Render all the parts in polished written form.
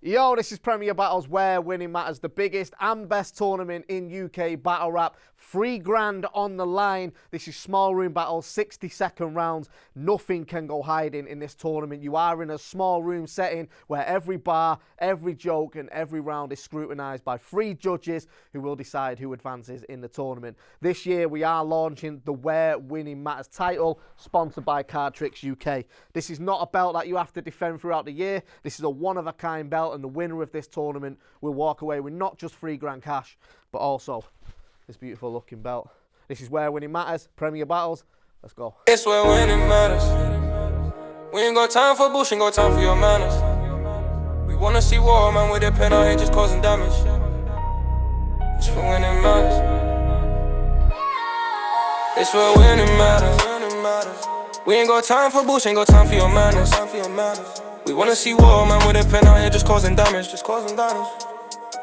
Yo, this is Premier Battles, where winning matters. The biggest and best tournament in UK battle rap. $3,000 on the line. This is small room battles, 60-second rounds. Nothing can go hiding in this tournament. You are in a small room setting where every bar, every joke, and every round is scrutinised by 3 judges who will decide who advances in the tournament. This year, we are launching the Where Winning Matters title, sponsored by CardTricks UK. This is not a belt that you have to defend throughout the year. This is a one-of-a-kind belt, and the winner of this tournament will walk away with not just $3,000 cash, but also this beautiful looking belt. This is Where Winning Matters, Premier Battles. Let's go. It's where winning matters. We ain't got time for bullshit, ain't got time for your manners. We wanna see war, man, with a pen out here just causing damage. It's where winning matters. It's where winning matters. We ain't got time for bullshit, ain't got time for your manners. We wanna see war, man, with a pen out here just causing damage.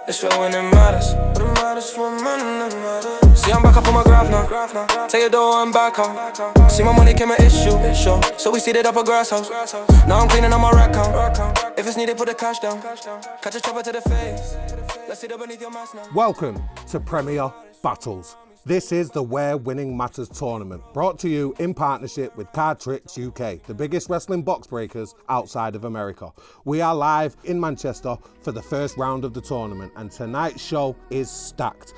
It's where winning matters. What it matters, what matters. See, I'm back up on my graph now. Take your door, I'm back out. See, my money came an issue. So we seated up a grass house. Now I'm cleaning up my rack count. If it's needed, put the cash down. Catch a chopper to the face. Let's see the beneath your mask now. Welcome to Premier Battles. This is the Where Winning Matters tournament, brought to you in partnership with CardTricks UK, the biggest wrestling box breakers outside of America. We are live in Manchester for the first round of the tournament, and tonight's show is stacked.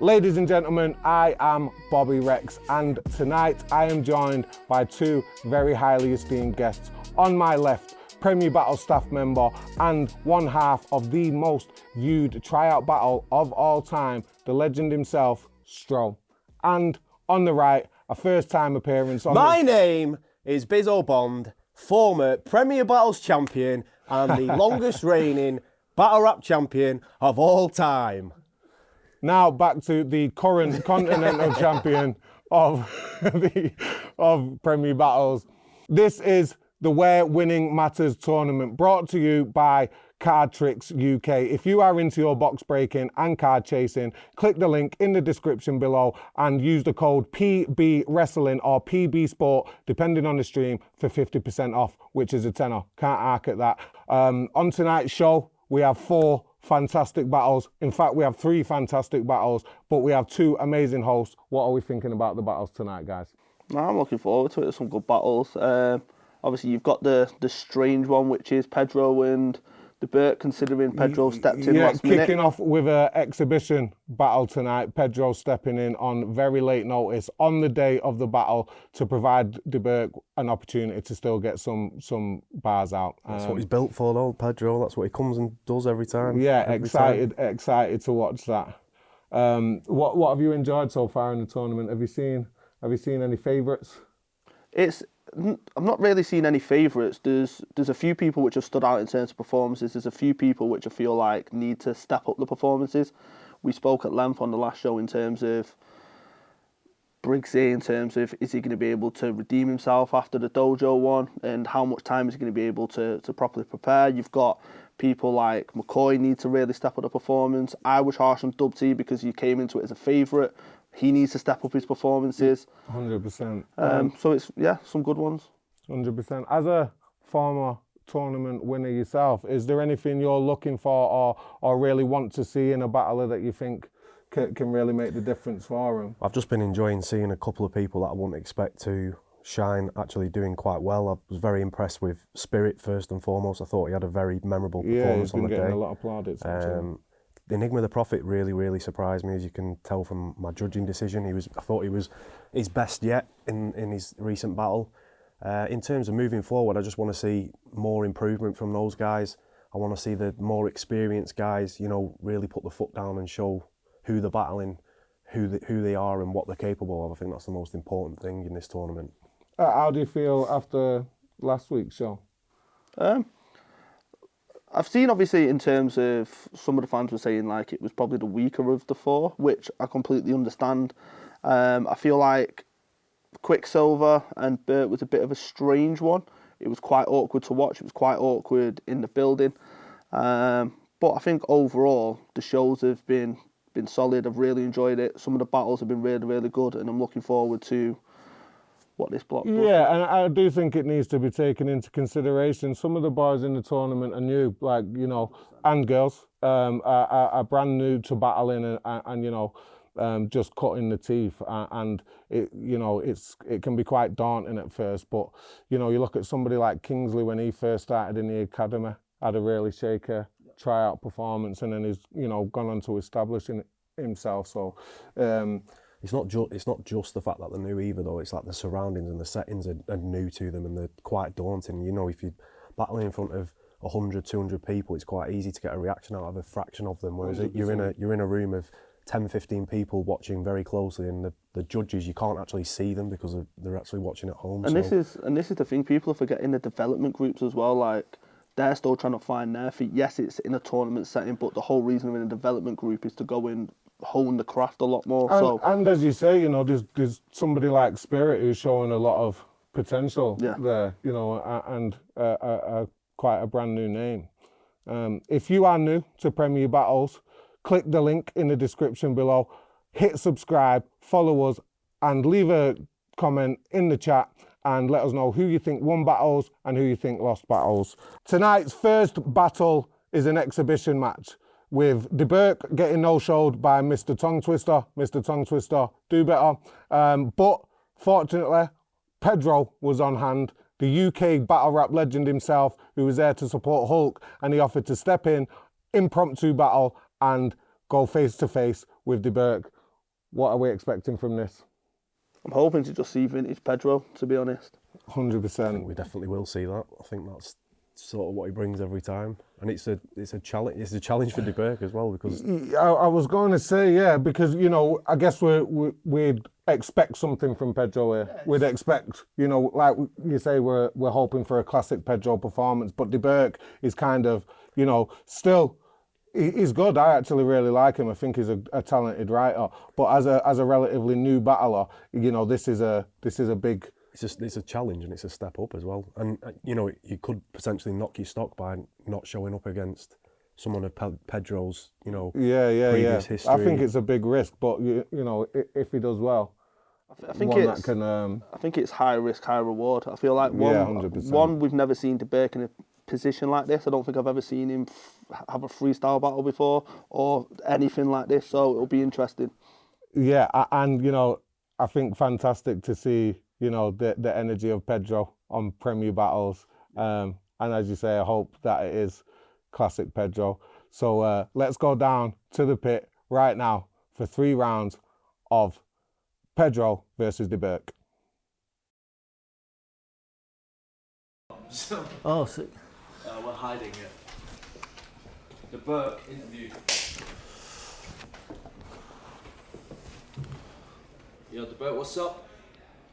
Ladies and gentlemen, I am Bobby Rex, and tonight I am joined by 2 very highly esteemed guests. On my left, Premier Battle staff member and one half of the most viewed tryout battle of all time, the legend himself, Stro. And on the right, a first-time appearance on My name is Bizzo Bond, former Premier Battles champion and the longest reigning battle rap champion of all time. Now back to the current continental champion of Premier Battles. This is the Where Winning Matters tournament, brought to you by CardTricks UK. If you are into your box breaking and card chasing, click the link in the description below and use the code PB Wrestling or PB Sport, depending on the stream, for 50% off, which is a tenner. Can't arc at that. On tonight's show, we have 4 fantastic battles. In fact, we have 3 fantastic battles, but we have 2 amazing hosts. What are we thinking about the battles tonight, guys? I'm looking forward to it. There's some good battles. Obviously, you've got the strange one, which is Pedro and Deburke, considering Pedro stepped in last minute. Kicking off with an exhibition battle tonight. Pedro stepping in on very late notice on the day of the battle to provide Deburke an opportunity to still get some bars out. That's what he's built for, though, Pedro. That's what he comes and does every time. Yeah, excited to watch that. What have you enjoyed so far in the tournament? Have you seen any favourites? I've not really seen any favourites. There's a few people which have stood out in terms of performances. There's a few people which I feel like need to step up the performances. We spoke at length on the last show in terms of Briggs, in terms of is he going to be able to redeem himself after the DoeJoe one, and how much time is he going to be able to properly prepare. You've got people like McCoy need to really step up the performance. I was harsh on DubTee because he came into it as a favourite. He needs to step up his performances. 100%. So it's, some good ones. 100%. As a former tournament winner yourself, is there anything you're looking for or really want to see in a battler that you think can really make the difference for him? I've just been enjoying seeing a couple of people that I wouldn't expect to shine actually doing quite well. I was very impressed with Spirit first and foremost. I thought he had a very memorable performance on the day. Yeah, he's been getting a lot of plaudits. Enigma the Prophet really surprised me, as you can tell from my judging decision. I thought he was his best yet in his recent battle. In terms of moving forward, I just want to see more improvement from those guys. I want to see the more experienced guys, really put the foot down and show who they're battling, who they are and what they're capable of. I think that's the most important thing in this tournament. How do you feel after last week's show? I've seen, obviously, in terms of some of the fans were saying like it was probably the weaker of the 4, which I completely understand. I feel like Quicksilver and Burke was a bit of a strange one. It was quite awkward to watch. It was quite awkward in the building. But I think overall the shows have been solid. I've really enjoyed it. Some of the battles have been really good, and I'm looking forward to what this block. Yeah, and I do think it needs to be taken into consideration. Some of the boys in the tournament are new, like, you know, and girls are brand new to battling and you know, just cutting the teeth, and it, you know, it can be quite daunting at first. But you know, you look at somebody like Kingsley when he first started in the academy, had a really shaky tryout performance, and then he's, you know, gone on to establishing himself. So it's not just the fact that they're new either, though. It's like the surroundings and the settings are new to them, and they're quite daunting. You know, if you're battling in front of 100, 200 people, it's quite easy to get a reaction out of a fraction of them. Whereas you're in a room of 10, 15 people watching very closely, and the judges, you can't actually see them because they're actually watching at home. And this is the thing, people are forgetting the development groups as well. Like, they're still trying to find their feet. Yes, it's in a tournament setting, but the whole reason we're in a development group is to go and hone the craft a lot more. And as you say, you know, there's somebody like Spirit who's showing a lot of potential there, you know, and quite a brand new name. If you are new to Premier Battles, click the link in the description below, hit subscribe, follow us, and leave a comment in the chat and let us know who you think won battles and who you think lost battles. Tonight's first battle is an exhibition match with Deburke getting no-showed by Mr. Tongue Twister. Mr. Tongue Twister, do better. But fortunately, Pedro was on hand, the UK battle rap legend himself, who was there to support Hulk, and he offered to step in, impromptu battle, and go face-to-face with Deburke. What are we expecting from this? I'm hoping to just see vintage Pedro, to be honest. 100%. I think we definitely will see that. I think that's sort of what he brings every time, and it's a challenge. It's a challenge for Deburke as well, because I was going to say, yeah, because, you know, I guess we'd expect something from Pedro here. Yes. We'd expect, you know, like you say, we're hoping for a classic Pedro performance, but Deburke is kind of, you know, still. He's good. I actually really like him. I think he's a talented writer. But as a relatively new battler, you know, this is a big. It's a challenge, and it's a step up as well. And you know, you could potentially knock your stock by not showing up against someone of Pedro's, you know, previous history. I think it's a big risk, but you know, if he does well, I think it's high risk, high reward. I feel like one we've never seen Deburke in a position like this. I don't think I've ever seen him have a freestyle battle before or anything like this, so it'll be interesting. Yeah, and you know, I think fantastic to see, you know, the energy of Pedro on Premier Battles, and as you say, I hope that it is classic Pedro. So let's go down to the pit right now for 3 rounds of Pedro versus Deburke. Oh, sick. We're hiding it. The Burke interview. Yo, Deburke, what's up?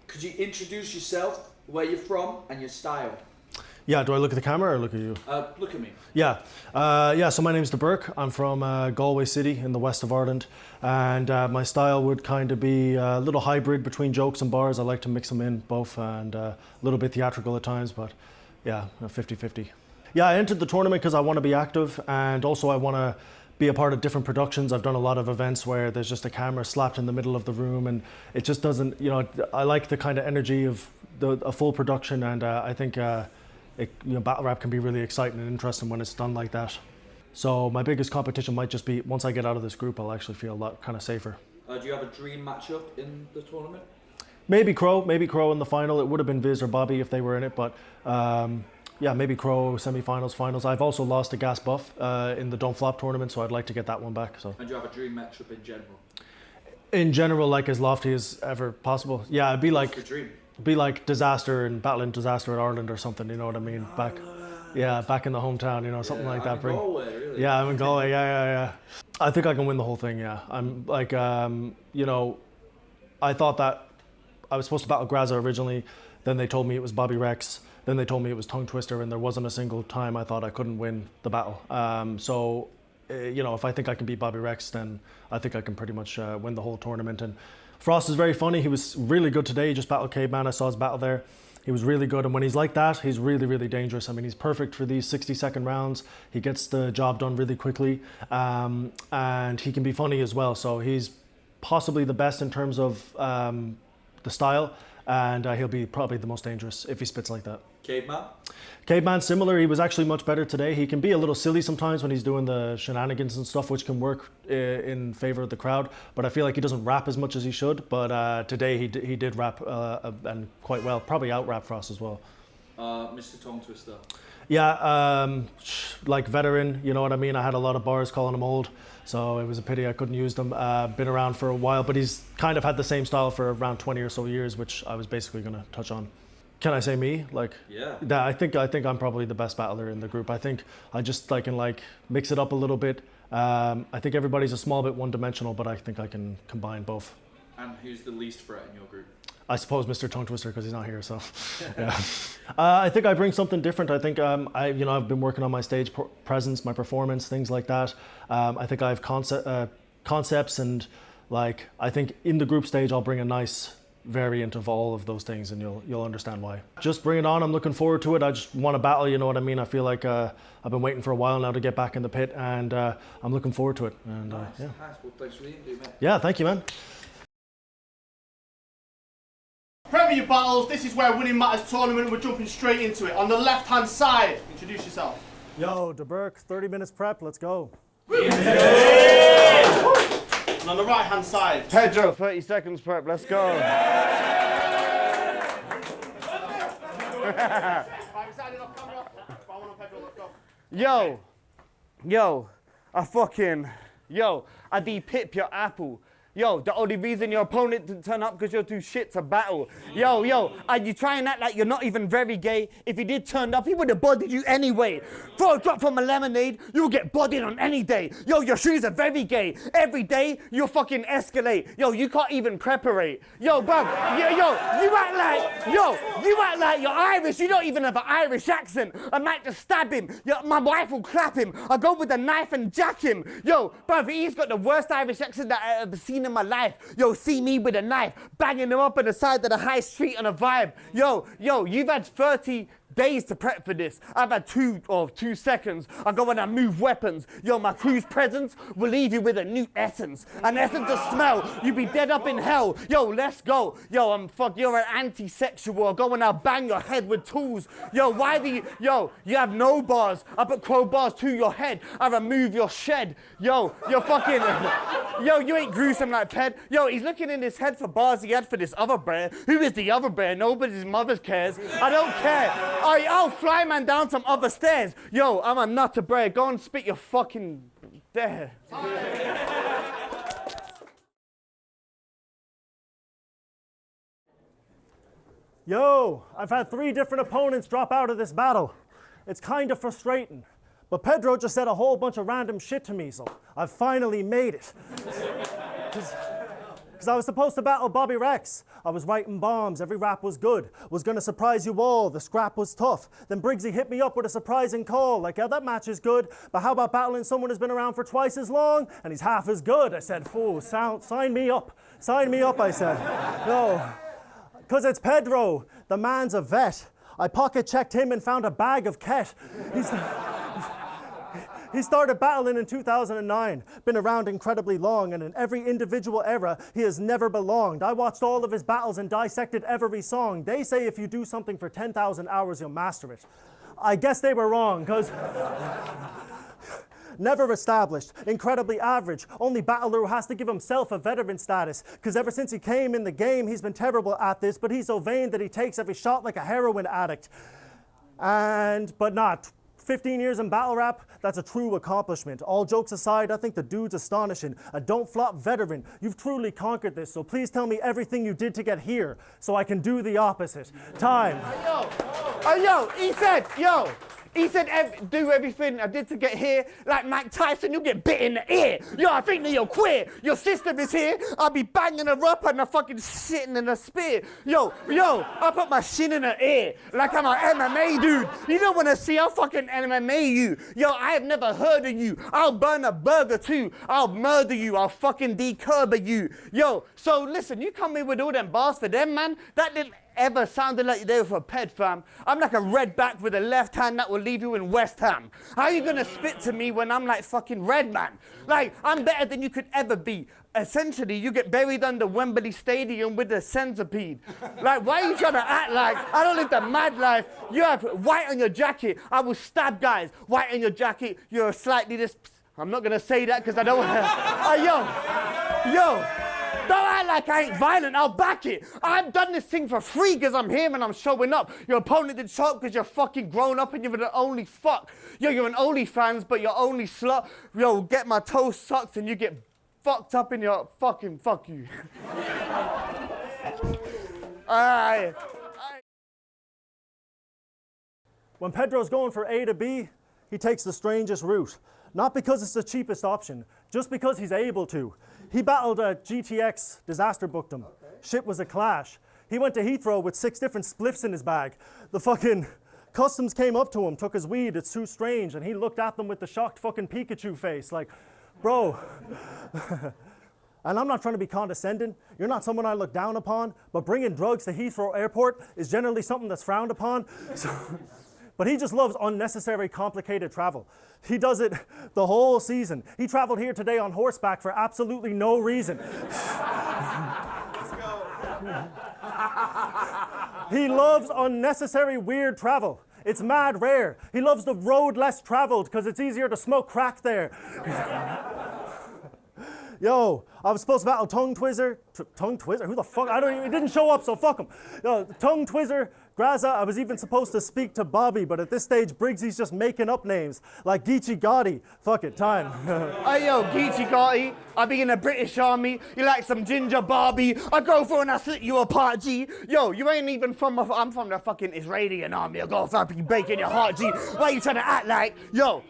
Could you introduce yourself, where you're from, and your style? Yeah, do I look at the camera or look at you? Look at me. Yeah, so my name's Deburke. I'm from Galway City in the west of Ireland, and my style would kind of be a little hybrid between jokes and bars. I like to mix them in both, and a little bit theatrical at times, but yeah, 50-50. Yeah, I entered the tournament because I want to be active, and also I want to be a part of different productions. I've done a lot of events where there's just a camera slapped in the middle of the room, and it just doesn't, you know, I like the kind of energy of a full production, and I think battle rap can be really exciting and interesting when it's done like that. So my biggest competition might just be, once I get out of this group, I'll actually feel a lot kind of safer. Do you have a dream matchup in the tournament? Maybe Crow in the final. It would have been Viz or Bobby if they were in it, but yeah, maybe Crow, semi-finals, finals. I've also lost to Gas Buff in the Don't Flop tournament, so I'd like to get that one back. So. And do you have a dream matchup in general? In general, like as lofty as ever possible. Yeah, it'd be like the dream? Be like Disaster and battling Disaster in Ireland or something. You know what I mean? Back in the hometown. You know, something like that. Galway, really? Yeah, I'm in Galway. Yeah. I think I can win the whole thing. Yeah, I'm like, you know, I thought that I was supposed to battle Graza originally. Then they told me it was Bobby Rex. Then they told me it was Tongue Twister, and there wasn't a single time I thought I couldn't win the battle. So, you know, if I think I can beat Bobby Rex, then I think I can pretty much win the whole tournament. And Frost is very funny. He was really good today. He just battled Caveman. I saw his battle there. He was really good. And when he's like that, he's really, really dangerous. I mean, he's perfect for these 60-second rounds. He gets the job done really quickly. And he can be funny as well. So he's possibly the best in terms of the style. and he'll be probably the most dangerous if he spits like that. Caveman? Caveman, similar. He was actually much better today. He can be a little silly sometimes when he's doing the shenanigans and stuff, which can work in favor of the crowd. But I feel like he doesn't rap as much as he should. But today he did rap and quite well. Probably out-rap for us as well. Mr. Tongue Twister? Yeah, like veteran, you know what I mean? I had a lot of bars calling him old, so it was a pity I couldn't use them. Been around for a while, but he's kind of had the same style for around 20 or so years, which I was basically going to touch on. Can I say me? Like, yeah. I think I'm probably the best battler in the group. I think I just can mix it up a little bit. I think everybody's a small bit one-dimensional, but I think I can combine both. And who's the least threat in your group? I suppose Mr. Tongue Twister, because he's not here. So, yeah. I think I bring something different. I think I've been working on my stage presence, my performance, things like that. I think I have concepts, and I think in the group stage I'll bring a nice variant of all of those things, and you'll understand why. Just bring it on. I'm looking forward to it. I just want to battle, you know what I mean? I feel like I've been waiting for a while now to get back in the pit, and I'm looking forward to it. And nice. yeah. Nice. Well, thanks for the interview, mate. Yeah, thank you, man. Premier Battles, this is where Winning Matters tournament. We're jumping straight into it. On the left-hand side, introduce yourself. Yo, Deburke, 30 minutes prep, let's go. And on the right-hand side, Pedro, 30 seconds prep, let's go. Yo, I de-pip your apple. Yo, the only reason your opponent didn't turn up because you're too shit to battle. Yo, and you try and act like you're not even very gay. If he did turn up, he would have bodied you anyway. Throw a drop from a lemonade, you'll get bodied on any day. Yo, your shoes are very gay. Every day, you'll fucking escalate. Yo, you can't even preparate. Yo, bruv, you act like you're Irish. You don't even have an Irish accent. I might just stab him. Yo, my wife will clap him. I'll go with a knife and jack him. Yo, bruv, he's got the worst Irish accent that I've ever seen in my life. Yo, see me with a knife, banging him up on the side of the high street on a vibe. Yo, you've had 30 days to prep for this. I've had 2 seconds. I go and I move weapons. Yo, my crew's presence will leave you with a new essence. An essence of smell. You be dead up in hell. Yo, let's go. Yo, you're an anti-sexual. I'll go and I'll bang your head with tools. Yo, you have no bars. I put crowbars to your head. I remove your shed. Yo, you're fucking, you ain't gruesome like Ped. Yo, he's looking in his head for bars he had for this other bear. Who is the other bear? Nobody's mother cares. I don't care. I'll fly man down some other stairs. Yo, I'm a nutter bear. Go and spit your fucking there. Yo, I've had 3 different opponents drop out of this battle. It's kind of frustrating. But Pedro just said a whole bunch of random shit to me, so I've finally made it. Because I was supposed to battle Bobby Rex. I was writing bombs, every rap was good. Was gonna surprise you all, the scrap was tough. Then Briggsy hit me up with a surprising call, like, yeah, that match is good, but how about battling someone who's been around for twice as long, and he's half as good? I said, fool, sign me up. Sign me up, I said. No, because it's Pedro, the man's a vet. I pocket checked him and found a bag of ket. He started battling in 2009, been around incredibly long, and in every individual era, he has never belonged. I watched all of his battles and dissected every song. They say if you do something for 10,000 hours, you'll master it. I guess they were wrong, because never established, incredibly average, only battler who has to give himself a veteran status, because ever since he came in the game, he's been terrible at this, but he's so vain that he takes every shot like a heroin addict. But not 15 years in battle rap, that's a true accomplishment. All jokes aside, I think the dude's astonishing. A don't flop veteran. You've truly conquered this, so please tell me everything you did to get here, so I can do the opposite. Time. He said, do everything I did to get here. Like Mike Tyson, you'll get bit in the ear. Yo, I think that you're queer. Your sister is here. I'll be banging her up and I'm fucking sitting in a spear. Yo, I put my shin in her ear like I'm an MMA dude. You don't want to see, I'll fucking MMA you. Yo, I have never heard of you. I'll burn a burger too. I'll murder you. I'll fucking decurber you. Yo, so listen, you come in with all them bars for them, man. That didn't ever sounded like they were for Ped, fam. I'm like a red back with a left hand that will leave you in West Ham. How are you gonna spit to me when I'm like fucking red, man? Like, I'm better than you could ever be. Essentially, you get buried under Wembley Stadium with a centipede. Like, why are you trying to act like I don't live the mad life? You have white on your jacket. I will stab guys. White on your jacket. You're slightly this. I'm not gonna say that because I don't want to. Yo. Don't act like I ain't violent, I'll back it. I've done this thing for free because I'm here and I'm showing up. Your opponent did show up because you're fucking grown up and you're the only fuck. Yo, you're an OnlyFans, but you're only slut. Yo, get my toes sucked and you get fucked up in your fucking fuck you. Alright. When Pedro's going from A to B, he takes the strangest route. Not because it's the cheapest option, just because he's able to. He battled a GTX, disaster booked him. Shit was a clash. He went to Heathrow with 6 different spliffs in his bag. The fucking customs came up to him, took his weed, it's too strange, and he looked at them with the shocked fucking Pikachu face, like, bro. And I'm not trying to be condescending. You're not someone I look down upon, but bringing drugs to Heathrow Airport is generally something that's frowned upon. But he just loves unnecessary, complicated travel. He does it the whole season. He traveled here today on horseback for absolutely no reason. Let's go. He loves unnecessary, weird travel. It's mad rare. He loves the road less traveled because it's easier to smoke crack there. Yo, I was supposed to battle Tongue Twister. Tongue Twister? Who the fuck? He didn't show up, so fuck him. Yo, Tongue Twister, Graza, I was even supposed to speak to Bobby, but at this stage, Briggs, he's just making up names. Like Geechee Gotti. Fuck it, time. Hey, yo, Geechee Gotti, I be in the British Army. You like some ginger Barbie. I go for and I slit you apart, G. Yo, you ain't even from, I'm from the fucking Israeli army. I go for breaking your heart, G. Why are you trying to act like? Yo,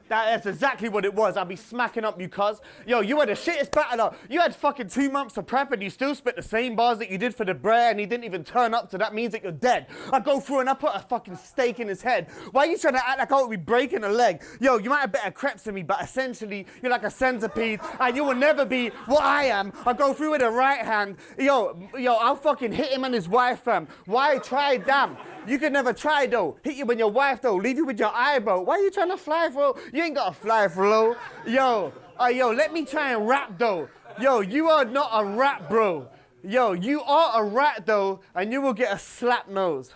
that's exactly what it was. I'll be smacking up you, cuz. Yo, you were the shittest battler. You had fucking 2 months to prep and you still spit the same bars that you did for the Brer and he didn't even turn up, so that means that you're dead. I go through and I put a fucking stake in his head. Why are you trying to act like I would be breaking a leg? Yo, you might have better creps than me, but essentially, you're like a centipede and you will never be what I am. I go through with the right hand. Yo, I'll fucking hit him and his wife, fam. Why try, damn? You could never try, though. Hit you with your wife, though. Leave you with your eyebrow. Why are you trying to fly, bro? You ain't got to fly, bro. Yo, let me try and rap, though. Yo, you are not a rap, bro. Yo, you are a rat, though, and you will get a slap nose.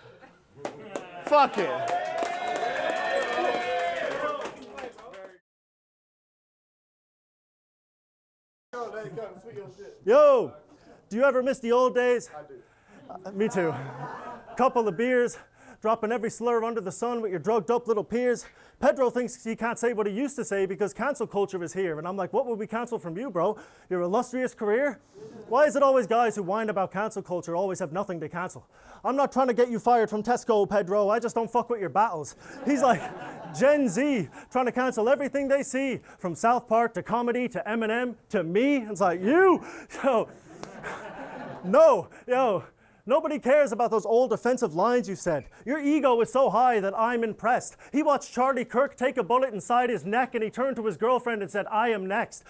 Fuck it. Yo, do you ever miss the old days? I do. Me too. Couple of beers, dropping every slur under the sun with your drugged up little peers. Pedro thinks he can't say what he used to say because cancel culture is here. And I'm like, what would we cancel from you, bro? Your illustrious career? Why is it always guys who whine about cancel culture always have nothing to cancel? I'm not trying to get you fired from Tesco, Pedro. I just don't fuck with your battles. He's like Gen Z, trying to cancel everything they see, from South Park to comedy to Eminem to me. It's like, you? Yo. Nobody cares about those old offensive lines you said. Your ego is so high that I'm impressed. He watched Charlie Kirk take a bullet inside his neck and he turned to his girlfriend and said, I am next.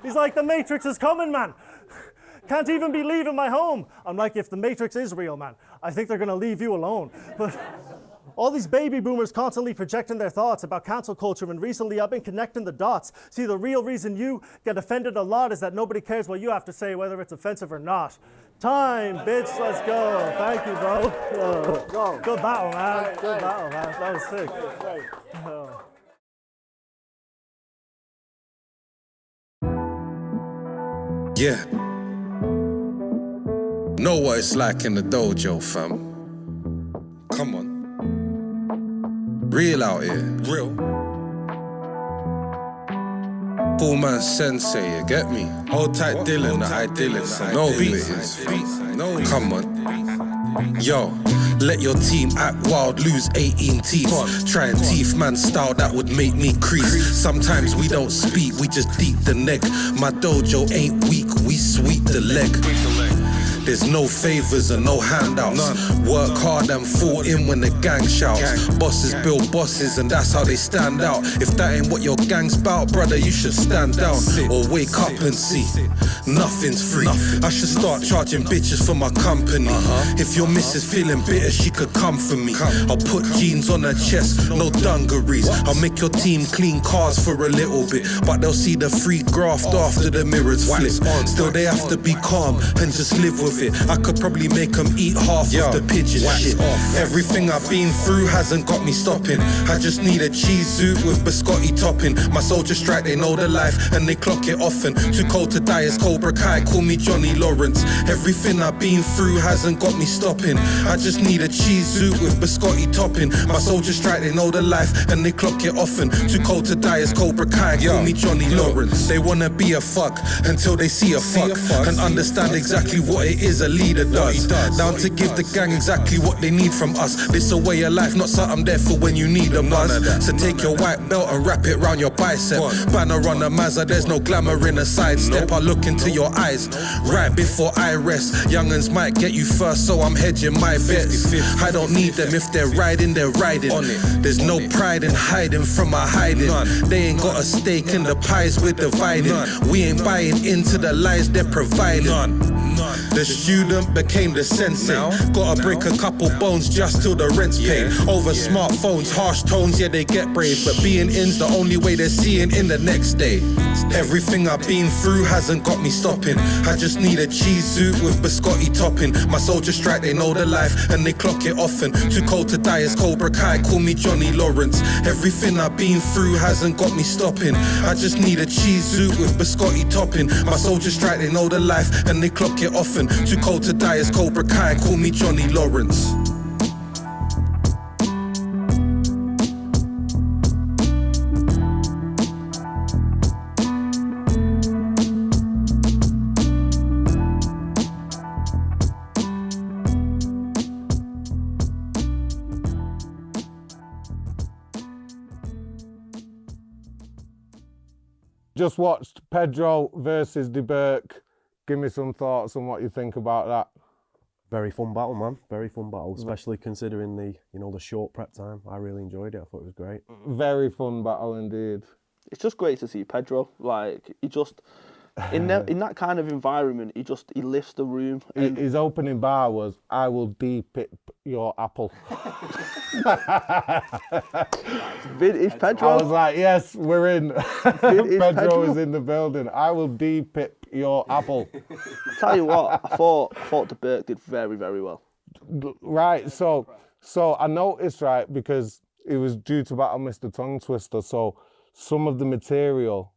He's like, the Matrix is coming, man. Can't even be leaving my home. I'm like, if the Matrix is real, man, I think they're gonna leave you alone. But all these baby boomers constantly projecting their thoughts about cancel culture, and recently I've been connecting the dots. See, the real reason you get offended a lot is that nobody cares what you have to say, whether it's offensive or not. Time, bitch, let's go. Thank you, bro. Good battle, man. Good battle, man. That was sick. Yeah. Know what it's like in the dojo, fam. Come on. Real out here. Real. Full man sensei, you get me? Hold tight Dylan, the idyllic. No beats. Come on. Yo, let your team act wild, lose 18 teeth. Try and teeth man style, that would make me crease. Sometimes we don't speak, we just deep the neck. My dojo ain't weak, we sweep the leg. There's no favours and no handouts. Work hard and fall in when the gang shouts. Bosses build bosses and that's how they stand out. If that ain't what your gang's bout, brother, you should stand down or wake up and see. Nothing's free. I should start charging bitches for my company. If your missus feeling bitter, she could come for me. I'll put jeans on her chest, no dungarees. I'll make your team clean cars for a little bit, but they'll see the free graft after the mirrors flip. Still they have to be calm and just live with it. I could probably make them eat half of the pigeon shit. Everything I've been through hasn't got me stopping. I just need a cheese soup with biscotti topping. My soldiers strike, they know the life and they clock it often. Too cold to die as Cobra Kai, call me Johnny Lawrence. Everything I've been through hasn't got me stopping. I just need a cheese soup with biscotti topping. My soldiers strike, they know the life and they clock it often. Too cold to die as Cobra Kai, call me Johnny Lawrence. They wanna be a fuck until they see a fuck and understand exactly what it is a leader does. Down to give the gang exactly what they need from us. This a way of life, not something there for when you need a buzz. So take your white belt and wrap it round your bicep. Banner on the Mazda, there's no glamour in a sidestep. I look into your eyes right before I rest. Young'uns might get you first, so I'm hedging my bets. I don't need them, if they're riding, they're riding. There's no pride in hiding from a hiding. They ain't got a stake in the pies we're dividing. We ain't buying into the lies they're providing. The student became the sensei. Gotta break a couple bones just till the rent's paid. Over smartphones, harsh tones, yeah they get brave, but being in's the only way they're seeing in the next day. Everything I've been through hasn't got me stopping. I just need a cheese soup with biscotti topping. My soldiers strike, they know the life and they clock it often. Too cold to die as Cobra Kai, call me Johnny Lawrence. Everything I've been through hasn't got me stopping. I just need a cheese soup with biscotti topping. My soldiers strike, they know the life and they clock it often. Too cold to die as Cobra Kai, call me Johnny Lawrence. Just watched Pedro versus Deburke. Give me some thoughts on what you think about that. Very fun battle, man. Very fun battle, especially considering the the short prep time. I really enjoyed it. I thought it was great. Very fun battle indeed. It's just great to see Pedro. Like he just in that kind of environment, he lifts the room. And His opening bar was, "I will de-pip your apple." Vintage Pedro. I was like, yes, we're in. Vintage Pedro is in the building. I will de-pip your apple. Tell you what, I thought Deburke did very, very well. Right, so I noticed, right, because it was due to battle Mr. Tongue Twister, so some of the material,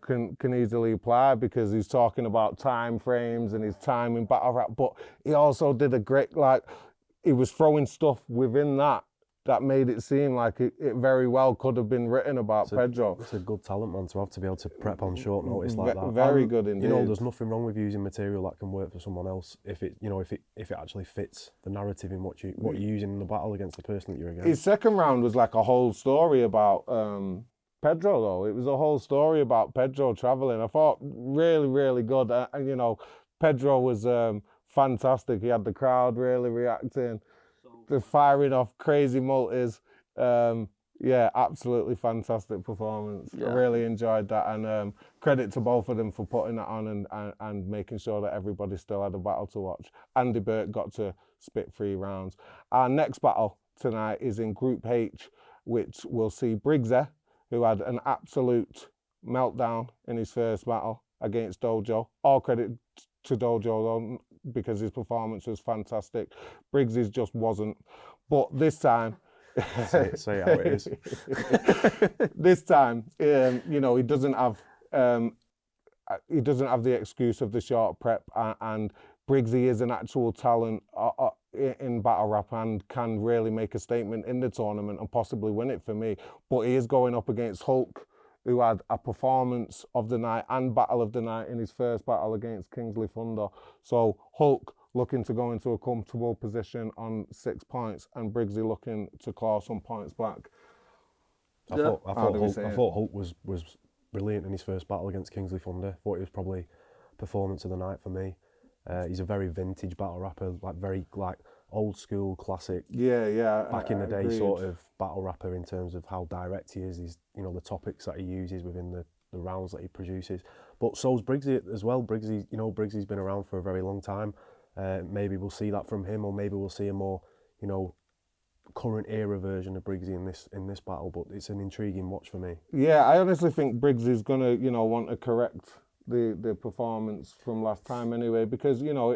can easily apply because he's talking about time frames and his time in battle rap, but he also did a great, he was throwing stuff within that made it seem like it very well could have been written about Pedro. It's a good talent, man, to be able to prep on short notice like that. Very good indeed. There's nothing wrong with using material that can work for someone else if it actually fits the narrative in what you're using in the battle against the person that you're against. His second round was like a whole story about Pedro, though. It was a whole story about Pedro traveling. I thought really, really good. Pedro was fantastic. He had the crowd really reacting. The firing off crazy multis. Absolutely fantastic performance. Yeah. I really enjoyed that, and credit to both of them for putting that on and making sure that everybody still had a battle to watch. Andy Burke got to spit 3 rounds. Our next battle tonight is in Group H, which will see Briggs, who had an absolute meltdown in his first battle against DoeJoe. All credit to DoeJoe though, because his performance was fantastic. Briggs's just wasn't. But this time, say how it is. This time, he doesn't have the excuse of the short prep, and Briggsy is an actual talent in battle rap and can really make a statement in the tournament and possibly win it for me. But he is going up against Hulk, who had a performance of the night and battle of the night in his first battle against Kingsley Thunder. So Hulk looking to go into a comfortable position on 6 points, and Briggsy looking to claw some points back. I thought Hulk was brilliant in his first battle against Kingsley Thunder. I thought it was probably performance of the night for me. He's a very vintage battle rapper, like very old school, classic. Yeah. Back in the day, agreed. sort of battle rapper in terms of how direct he is. He's, you know, the topics that he uses within the rounds that he produces. But so's Briggsy as well. Briggsy's been around for a very long time. Maybe we'll see that from him, or maybe we'll see a more, you know, current era version of Briggsy in this battle. But it's an intriguing watch for me. Yeah, I honestly think Briggs is gonna, you know, want to correct the performance from last time anyway, because, you know,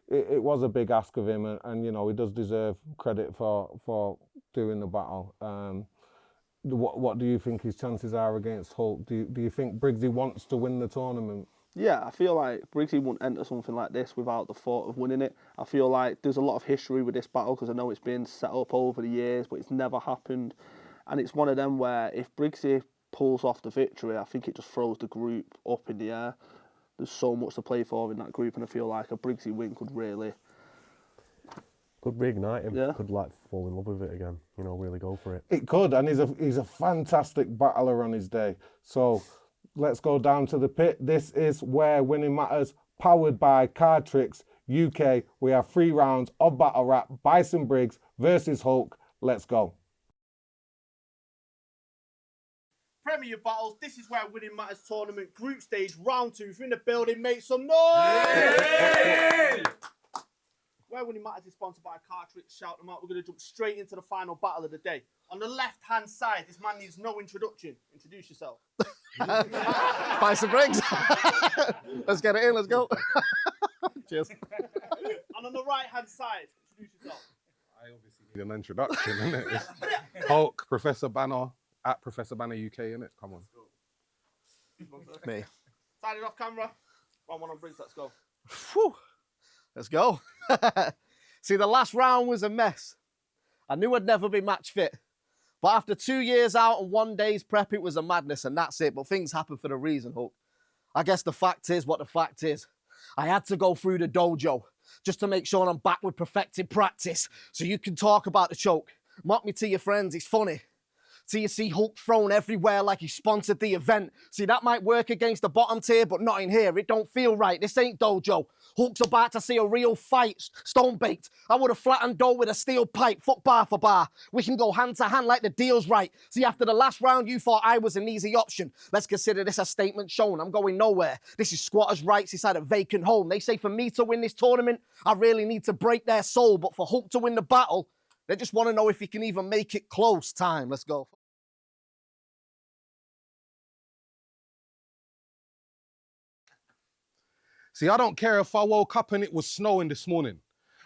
it was a big ask of him, and you know, he does deserve credit for doing the battle. What do you think his chances are against Hulk? Do you think Briggsy wants to win the tournament? Yeah, I feel like Briggsy wouldn't enter something like this without the thought of winning it. I feel like there's a lot of history with this battle, because I know it's been set up over the years, but it's never happened. And it's one of them where if Briggsy pulls off the victory, I think it just throws the group up in the air. There's so much to play for in that group, and I feel like a Briggsy win could reignite him. Yeah. Could like fall in love with it again. You know, really go for it. It could, and he's a fantastic battler on his day. So let's go down to the pit. This is where winning matters. Powered by CardTricks UK. We have 3 rounds of battle rap. Bison Briggz versus Hulk. Let's go. Premier Battles, this is where Winning Matters tournament, group stage, round 2. If you're in the building, make some noise! Yeah! Where Winning Matters is sponsored by CardTricks, shout them out. We're going to jump straight into the final battle of the day. On the left-hand side, this man needs no introduction. Introduce yourself. Bison Briggz. Let's get it in, let's go. Cheers. And on the right-hand side, introduce yourself. I obviously need an introduction, innit? It's Hulk, Professor Banner, at Professor Banner UK, innit? Come on. Me. Sign it off camera. Round 1 on Briggs, let's go. Whew. Let's go. See, the last round was a mess. I knew I'd never be match fit. But after 2 years out and 1 day's prep, it was a madness, and that's it. But things happen for a reason, Hulk. I guess the fact is what the fact is. I had to go through the dojo just to make sure I'm back with perfected practice, so you can talk about the choke. Mock me to your friends, it's funny. So you see Hulk thrown everywhere like he sponsored the event. See, that might work against the bottom tier, but not in here. It don't feel right. This ain't DoeJoe. Hulk's about to see a real fight. Stone baked. I would have flattened Doe with a steel pipe. Fuck bar for bar. We can go hand to hand like the deal's right. See, after the last round, you thought I was an easy option. Let's consider this a statement shown. I'm going nowhere. This is squatters' rights inside a vacant home. They say for me to win this tournament, I really need to break their soul. But for Hulk to win the battle, they just want to know if he can even make it close. Time. Let's go. See, I don't care if I woke up and it was snowing this morning.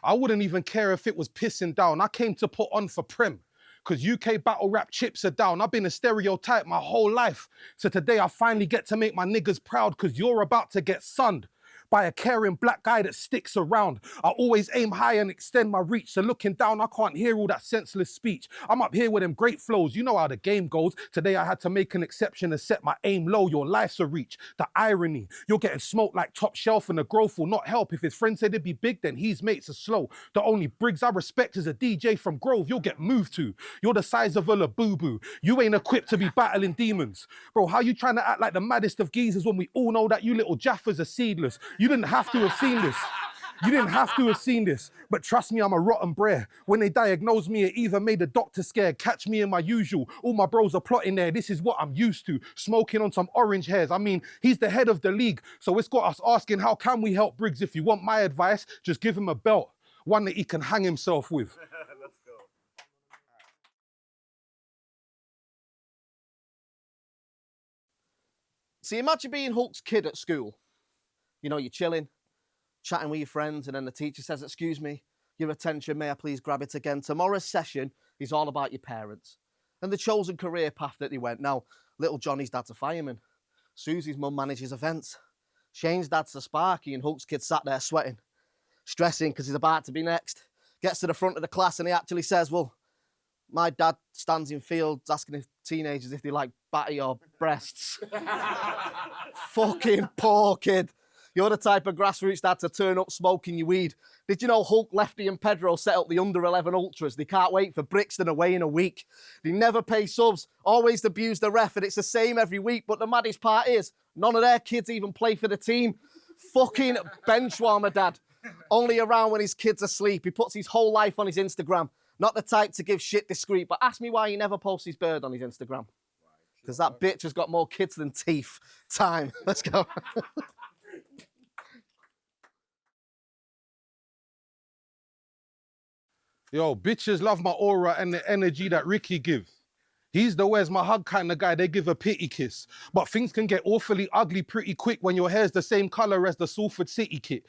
I wouldn't even care if it was pissing down. I came to put on for Prem, because UK battle rap chips are down. I've been a stereotype my whole life. So today I finally get to make my niggas proud, because you're about to get sunned by a caring black guy that sticks around. I always aim high and extend my reach, so looking down, I can't hear all that senseless speech. I'm up here with them great flows, you know how the game goes. Today I had to make an exception and set my aim low. Your life's a reach. The irony, you're getting smoked like top shelf, and the growth will not help. If his friend said it'd be big, then his mates are slow. The only Briggs I respect is a DJ from Grove you'll get moved to. You're the size of a Labubu. You ain't equipped to be battling demons. Bro, how you trying to act like the maddest of geezers when we all know that you little jaffers are seedless? You didn't have to have seen this. You didn't have to have seen this. But trust me, I'm a rotten brer. When they diagnosed me, it either made the doctor scared. Catch me in my usual. All my bros are plotting there. This is what I'm used to. Smoking on some orange hairs. I mean, he's the head of the league. So it's got us asking, how can we help Briggs? If you want my advice, just give him a belt. One that he can hang himself with. Let's go. See, imagine being Hulk's kid at school. You know, you're chilling, chatting with your friends, and then the teacher says, excuse me, your attention, may I please grab it again? Tomorrow's session is all about your parents and the chosen career path that they went. Now, little Johnny's dad's a fireman. Susie's mum manages events. Shane's dad's a Sparky, and Hulk's kid sat there sweating, stressing because he's about to be next. Gets to the front of the class and he actually says, well, my dad stands in fields asking if teenagers if they like batty or breasts. Fucking poor kid. You're the type of grassroots dad to turn up smoking your weed. Did you know Hulk, Lefty and Pedro set up the under-11 Ultras? They can't wait for Brixton away in a week. They never pay subs, always abuse the ref, and it's the same every week. But the maddest part is, none of their kids even play for the team. Fucking bench warmer dad. Only around when his kids are asleep. He puts his whole life on his Instagram. Not the type to give shit discreet, but ask me why he never posts his bird on his Instagram. Because that bitch has got more kids than teeth. Time. Let's go. Yo, bitches love my aura and the energy that Ricky gives. He's the where's my hug kind of guy, they give a pity kiss. But things can get awfully ugly pretty quick when your hair's the same color as the Salford City kit.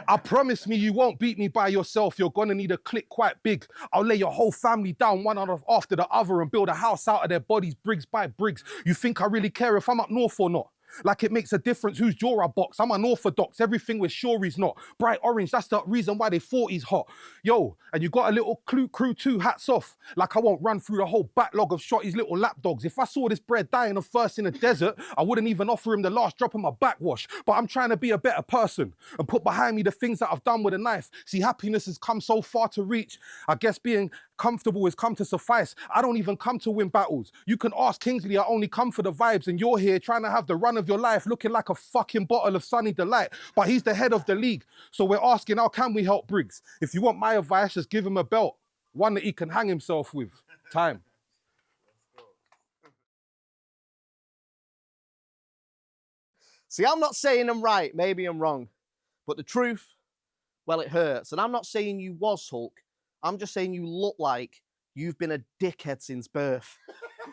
I promise me you won't beat me by yourself. You're gonna need a clique quite big. I'll lay your whole family down one after the other and build a house out of their bodies, Briggs by Briggs. You think I really care if I'm up north or not? Like it makes a difference whose jaw I box. I'm unorthodox, everything we're sure he's not. Bright orange, that's the reason why they thought he's hot. Yo, and you got a little crew too, hats off. Like I won't run through the whole backlog of shotty's little lapdogs. If I saw this bred dying of thirst in the desert, I wouldn't even offer him the last drop of my backwash. But I'm trying to be a better person and put behind me the things that I've done with a knife. See, happiness has come so far to reach. I guess being comfortable has come to suffice. I don't even come to win battles. You can ask Kingsley, I only come for the vibes, and you're here trying to have the run of your life looking like a fucking bottle of Sunny Delight. But he's the head of the league. So we're asking, how can we help Briggs? If you want my advice, just give him a belt. One that he can hang himself with. Time. See, I'm not saying I'm right. Maybe I'm wrong. But the truth, well, it hurts. And I'm not saying you was Hulk. I'm just saying you look like you've been a dickhead since birth.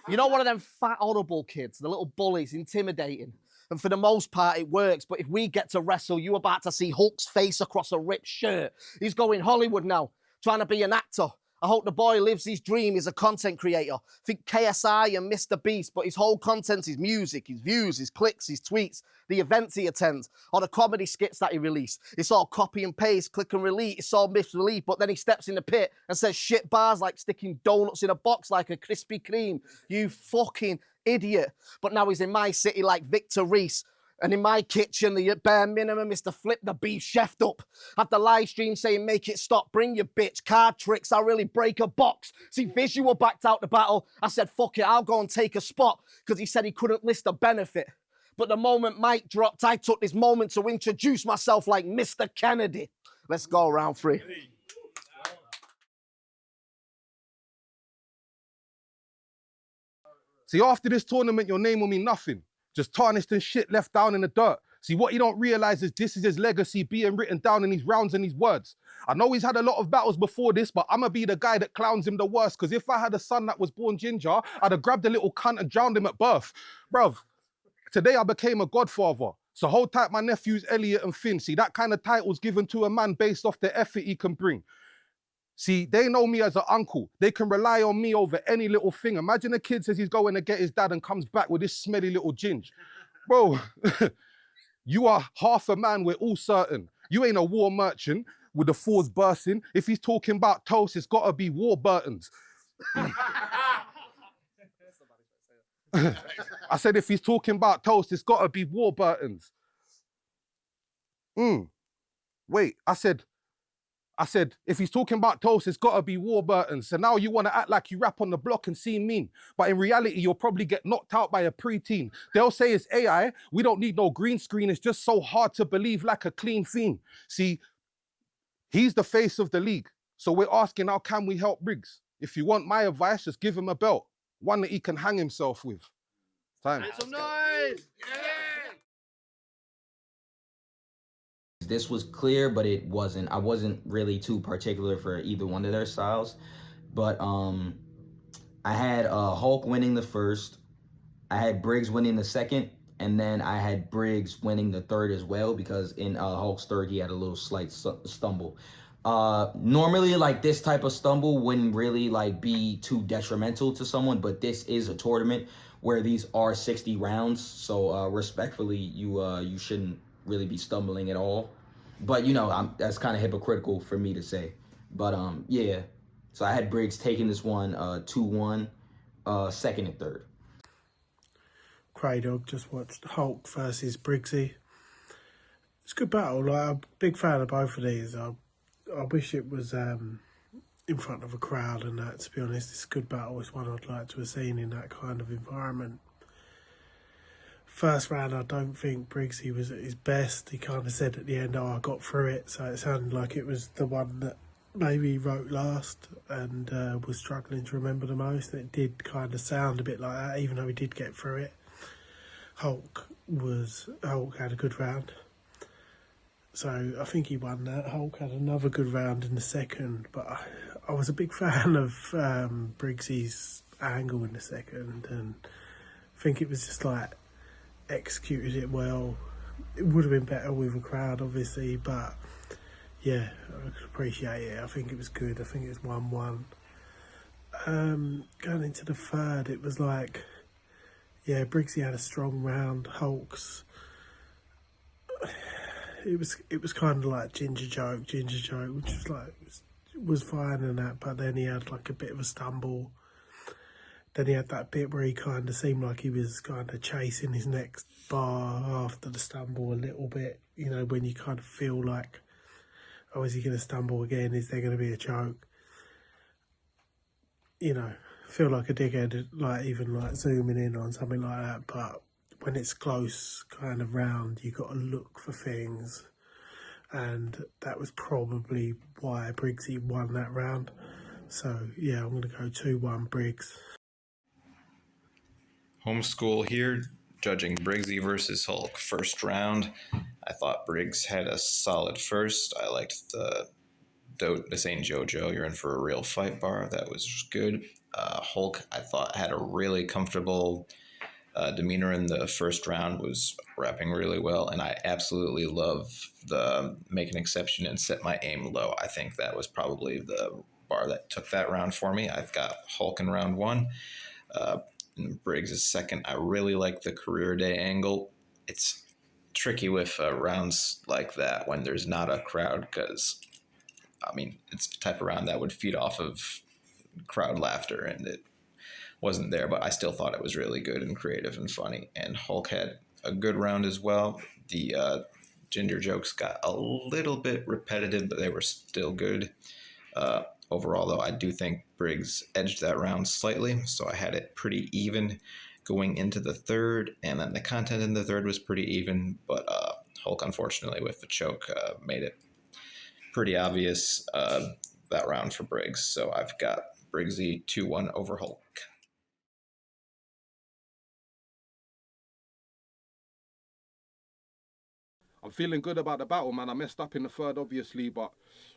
You know, one of them fat, horrible kids, the little bullies, intimidating. And for the most part, it works. But if we get to wrestle, you're about to see Hulk's face across a ripped shirt. He's going Hollywood now, trying to be an actor. I hope the boy lives his dream. He's a content creator. Think KSI and Mr. Beast, but his whole content is music, his views, his clicks, his tweets, the events he attends, or the comedy skits that he released. It's all copy and paste, click and delete. It's all misrelief, but then he steps in the pit and says shit bars like sticking donuts in a box like a Krispy Kreme. You fucking idiot. But now he's in my city like Victor Reese. And in my kitchen, the bare minimum is to flip the beef chefed up. At the live stream saying, make it stop, bring your bitch, CardTricks, I'll really break a box. See, Visual backed out the battle. I said, fuck it, I'll go and take a spot, because he said he couldn't list a benefit. But the moment Mike dropped, I took this moment to introduce myself like Mr. Kennedy. Let's go, round 3. See, after this tournament, your name will mean nothing. Just tarnished and shit left down in the dirt. See, what you don't realize is this is his legacy being written down in these rounds and these words. I know he's had a lot of battles before this, but I'ma be the guy that clowns him the worst, because if I had a son that was born ginger, I'd have grabbed a little cunt and drowned him at birth. Bruv, today I became a godfather. So hold tight my nephews Elliot and Finn. See, that kind of title's given to a man based off the effort he can bring. See, they know me as an uncle. They can rely on me over any little thing. Imagine a kid says he's going to get his dad and comes back with this smelly little ginge. Bro, you are half a man, we're all certain. You ain't a war merchant with the fours bursting. If he's talking about toast, it's got to be Warburtons. I said, if he's talking about toast, it's got to be Warburtons. Wait, I said, if he's talking about toast, it's got to be Warburtons. So now you want to act like you rap on the block and seem mean. But in reality, you'll probably get knocked out by a preteen. They'll say it's AI. We don't need no green screen. It's just so hard to believe like a clean fiend. See, he's the face of the league. So we're asking, how can we help Briggs? If you want my advice, just give him a belt. One that he can hang himself with. Time. Make some noise! Yeah! This was clear, but it wasn't. I wasn't really too particular for either one of their styles. But I had Hulk winning the first. I had Briggs winning the second. And then I had Briggs winning the third as well, because in Hulk's third, he had a little slight stumble. Normally, like, this type of stumble wouldn't really, like, be too detrimental to someone, but this is a tournament where these are 60 rounds. So respectfully, you shouldn't really be stumbling at all. But, you know, that's kind of hypocritical for me to say. But, yeah. So I had Briggs taking this one 2-1, second and third. Craig, just watched Hulk versus Briggsy. It's a good battle. Like, I'm a big fan of both of these. I wish it was in front of a crowd and that, to be honest. It's a good battle. It's one I'd like to have seen in that kind of environment. first round, I don't think Briggsy was at his best. He kind of said at the end, "Oh, I got through it," so it sounded like it was the one that maybe he wrote last and was struggling to remember the most. It did kind of sound a bit like that, even though he did get through it. Hulk had a good round, so I think he won that. Hulk had another good round in the second, but I was a big fan of Briggsy's angle in the second, and I think it was just like executed it well. It would have been better with a crowd, obviously, but yeah, I could appreciate it. I think it was good. I think it was 1-1. Going into the third, it was like, yeah, Briggsy had a strong round. Hulk's, it was kind of like Ginger Joke, which was like was fine and that, but then he had like a bit of a stumble. Then he had that bit where he kind of seemed like he was kind of chasing his next bar after the stumble a little bit. You know, when you kind of feel like, oh, is he going to stumble again? Is there going to be a choke? You know, feel like a dickhead, like even like zooming in on something like that. But when it's close kind of round, you got to look for things. And that was probably why Briggsy won that round. So, yeah, I'm going to go 2-1 Briggs. Homeschool here, judging Briggsy versus Hulk. First round, I thought Briggs had a solid first. I liked this ain't DoeJoe, you're in for a real fight bar. That was good. Hulk, I thought, had a really comfortable demeanor in the first round, was rapping really well, and I absolutely love the make an exception and set my aim low. I think that was probably the bar that took that round for me. I've got Hulk in round one. Briggs is second. I really like the career day angle. It's tricky with rounds like that when there's not a crowd, because I mean, it's the type of round that would feed off of crowd laughter, and it wasn't there, but I still thought it was really good and creative and funny. And Hulk had a good round as well. The ginger jokes got a little bit repetitive, but they were still good. Overall, though, I do think Briggs edged that round slightly, so I had it pretty even going into the third, and then the content in the third was pretty even, but Hulk, unfortunately, with the choke, made it pretty obvious that round for Briggs. So I've got Briggsy 2-1 over Hulk. I'm feeling good about the battle, man. I messed up in the third, obviously, but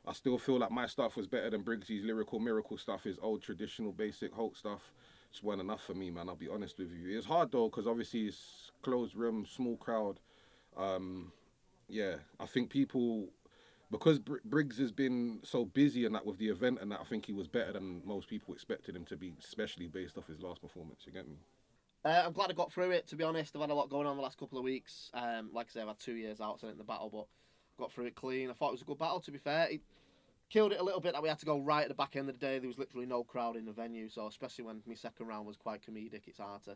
I still feel like my stuff was better than Briggsy's lyrical miracle stuff. His old traditional basic Hulk stuff just weren't enough for me, man. I'll be honest with you. It's hard though, because obviously it's closed room, small crowd. Yeah, I think people, because Briggs has been so busy and that with the event and that, I think he was better than most people expected him to be, especially based off his last performance. You get me? I'm glad I got through it, to be honest. I've had a lot going on the last couple of weeks. Like I said, I've had 2 years out in the battle, but got through it clean. I thought it was a good battle, to be fair. It killed it a little bit that we had to go right at the back end of the day. There was literally no crowd in the venue, so especially when my second round was quite comedic, it's hard to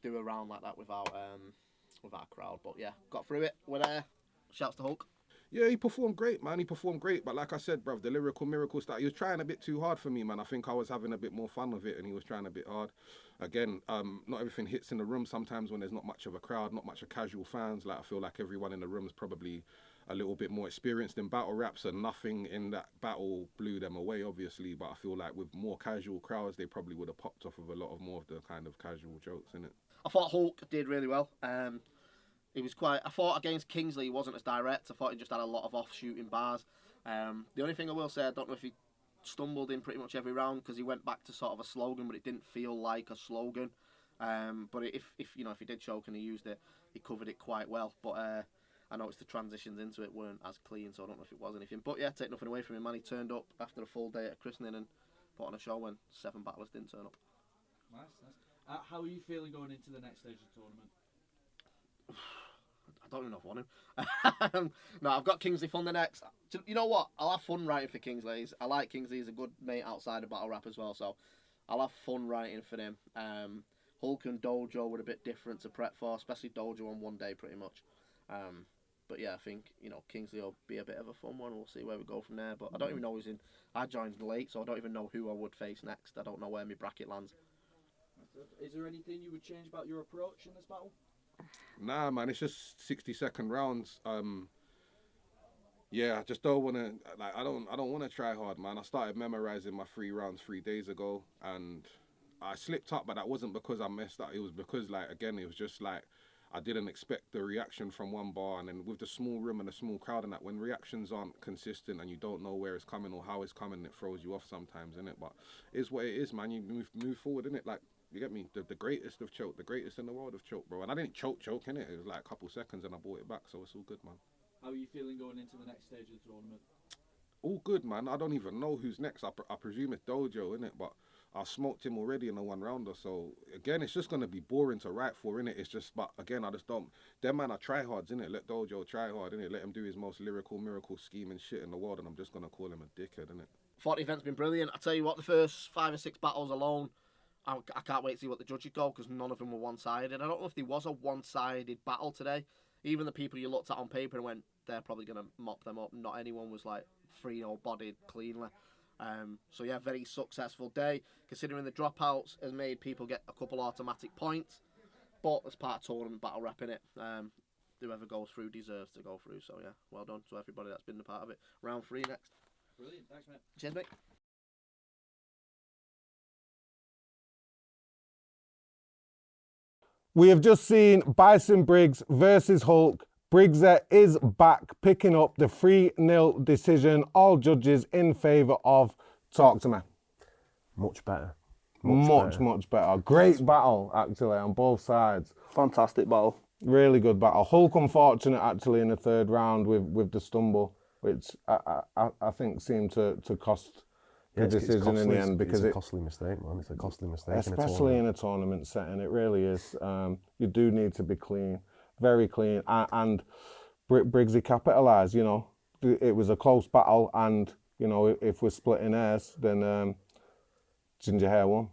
do a round like that without a crowd. But yeah, got through it. We're there. Shouts to Hulk. Yeah, he performed great, man. He performed great. But like I said, bruv, the lyrical miracle stuff, he was trying a bit too hard for me, man. I think I was having a bit more fun with it and he was trying a bit hard. Again, not everything hits in the room sometimes when there's not much of a crowd, not much of casual fans. Like, I feel like everyone in the room is probably a little bit more experienced in battle raps, and nothing in that battle blew them away, obviously. But I feel like with more casual crowds, they probably would have popped off of a lot of more of the kind of casual jokes, innit? I thought Hulk did really well. He was quite. I thought against Kingsley he wasn't as direct. I thought he just had a lot of off-shooting bars. The only thing I will say, I don't know if he stumbled in pretty much every round because he went back to sort of a slogan, but it didn't feel like a slogan. But if he did choke and he used it, he covered it quite well. But I noticed the transitions into it weren't as clean, so I don't know if it was anything. But yeah, take nothing away from him, man. He turned up after a full day at christening and put on a show when 7 battlers didn't turn up. Nice. How are you feeling going into the next stage of the tournament? I don't even know if I want him. No, I've got Kingsley Fun the next. You know what? I'll have fun writing for Kingsley. I like Kingsley. He's a good mate outside of battle rap as well, so I'll have fun writing for him. Hulk and DoeJoe were a bit different to prep for, especially DoeJoe on one day pretty much. But yeah, I think Kingsley will be a bit of a fun one. We'll see where we go from there. But I don't even know who's in. I joined late, so I don't even know who I would face next. I don't know where my bracket lands. Is there anything you would change about your approach in this battle? Nah, man, it's just 60-second rounds. Yeah, I just don't want to. Like, I don't want to try hard, man. I started memorizing my 3 rounds 3 days ago, and I slipped up, but that wasn't because I messed up. It was because, like, again, it was just like I didn't expect the reaction from one bar, and then with the small room and the small crowd and that, when reactions aren't consistent and you don't know where it's coming or how it's coming, it throws you off sometimes, innit? But it's what it is, man. You move forward, innit? Like, you get me? The greatest have choked, the greatest in the world have choked, bro. And I didn't choke, innit? It was like a couple seconds and I brought it back, so it's all good, man. How are you feeling going into the next stage of the tournament? All good, man. I don't even know who's next. I presume it's DoeJoe, innit? But I smoked him already in a 1-rounder. So, again, it's just going to be boring to write for, innit? It's just, but again, I just don't. Them man are tryhards, innit? Let DoeJoe try hard, innit? Let him do his most lyrical, miracle scheming shit in the world, and I'm just going to call him a dickhead, innit? Thought the event's been brilliant. I tell you what, the first 5 or 6 battles alone, I can't wait to see what the judges go, because none of them were one-sided. I don't know if there was a one-sided battle today. Even the people you looked at on paper and went, they're probably going to mop them up. Not anyone was like 3-0 bodied cleanly. So yeah, very successful day, considering the dropouts has made people get a couple automatic points. But as part of tournament battle rap, innit, whoever goes through deserves to go through. So yeah, well done to everybody that's been a part of it. Round 3 next. Brilliant, thanks, mate. Cheers, mate. We have just seen Bison Briggz versus Hulk. Briggs is back, picking up the 3-0 decision. All judges in favour of. Talk to me. Much better. Much better. Great battle, actually, on both sides. Fantastic battle. Really good battle. Hulk unfortunate, actually, in the 3rd round with the stumble, which I think seemed to cost the decision in the end, because it's a costly mistake, man. It's a costly mistake, especially in a tournament setting. It really is. You do need to be clean, very clean, and Briggsy capitalised. You know, it was a close battle, and you know, if we're splitting hairs, then ginger hair won.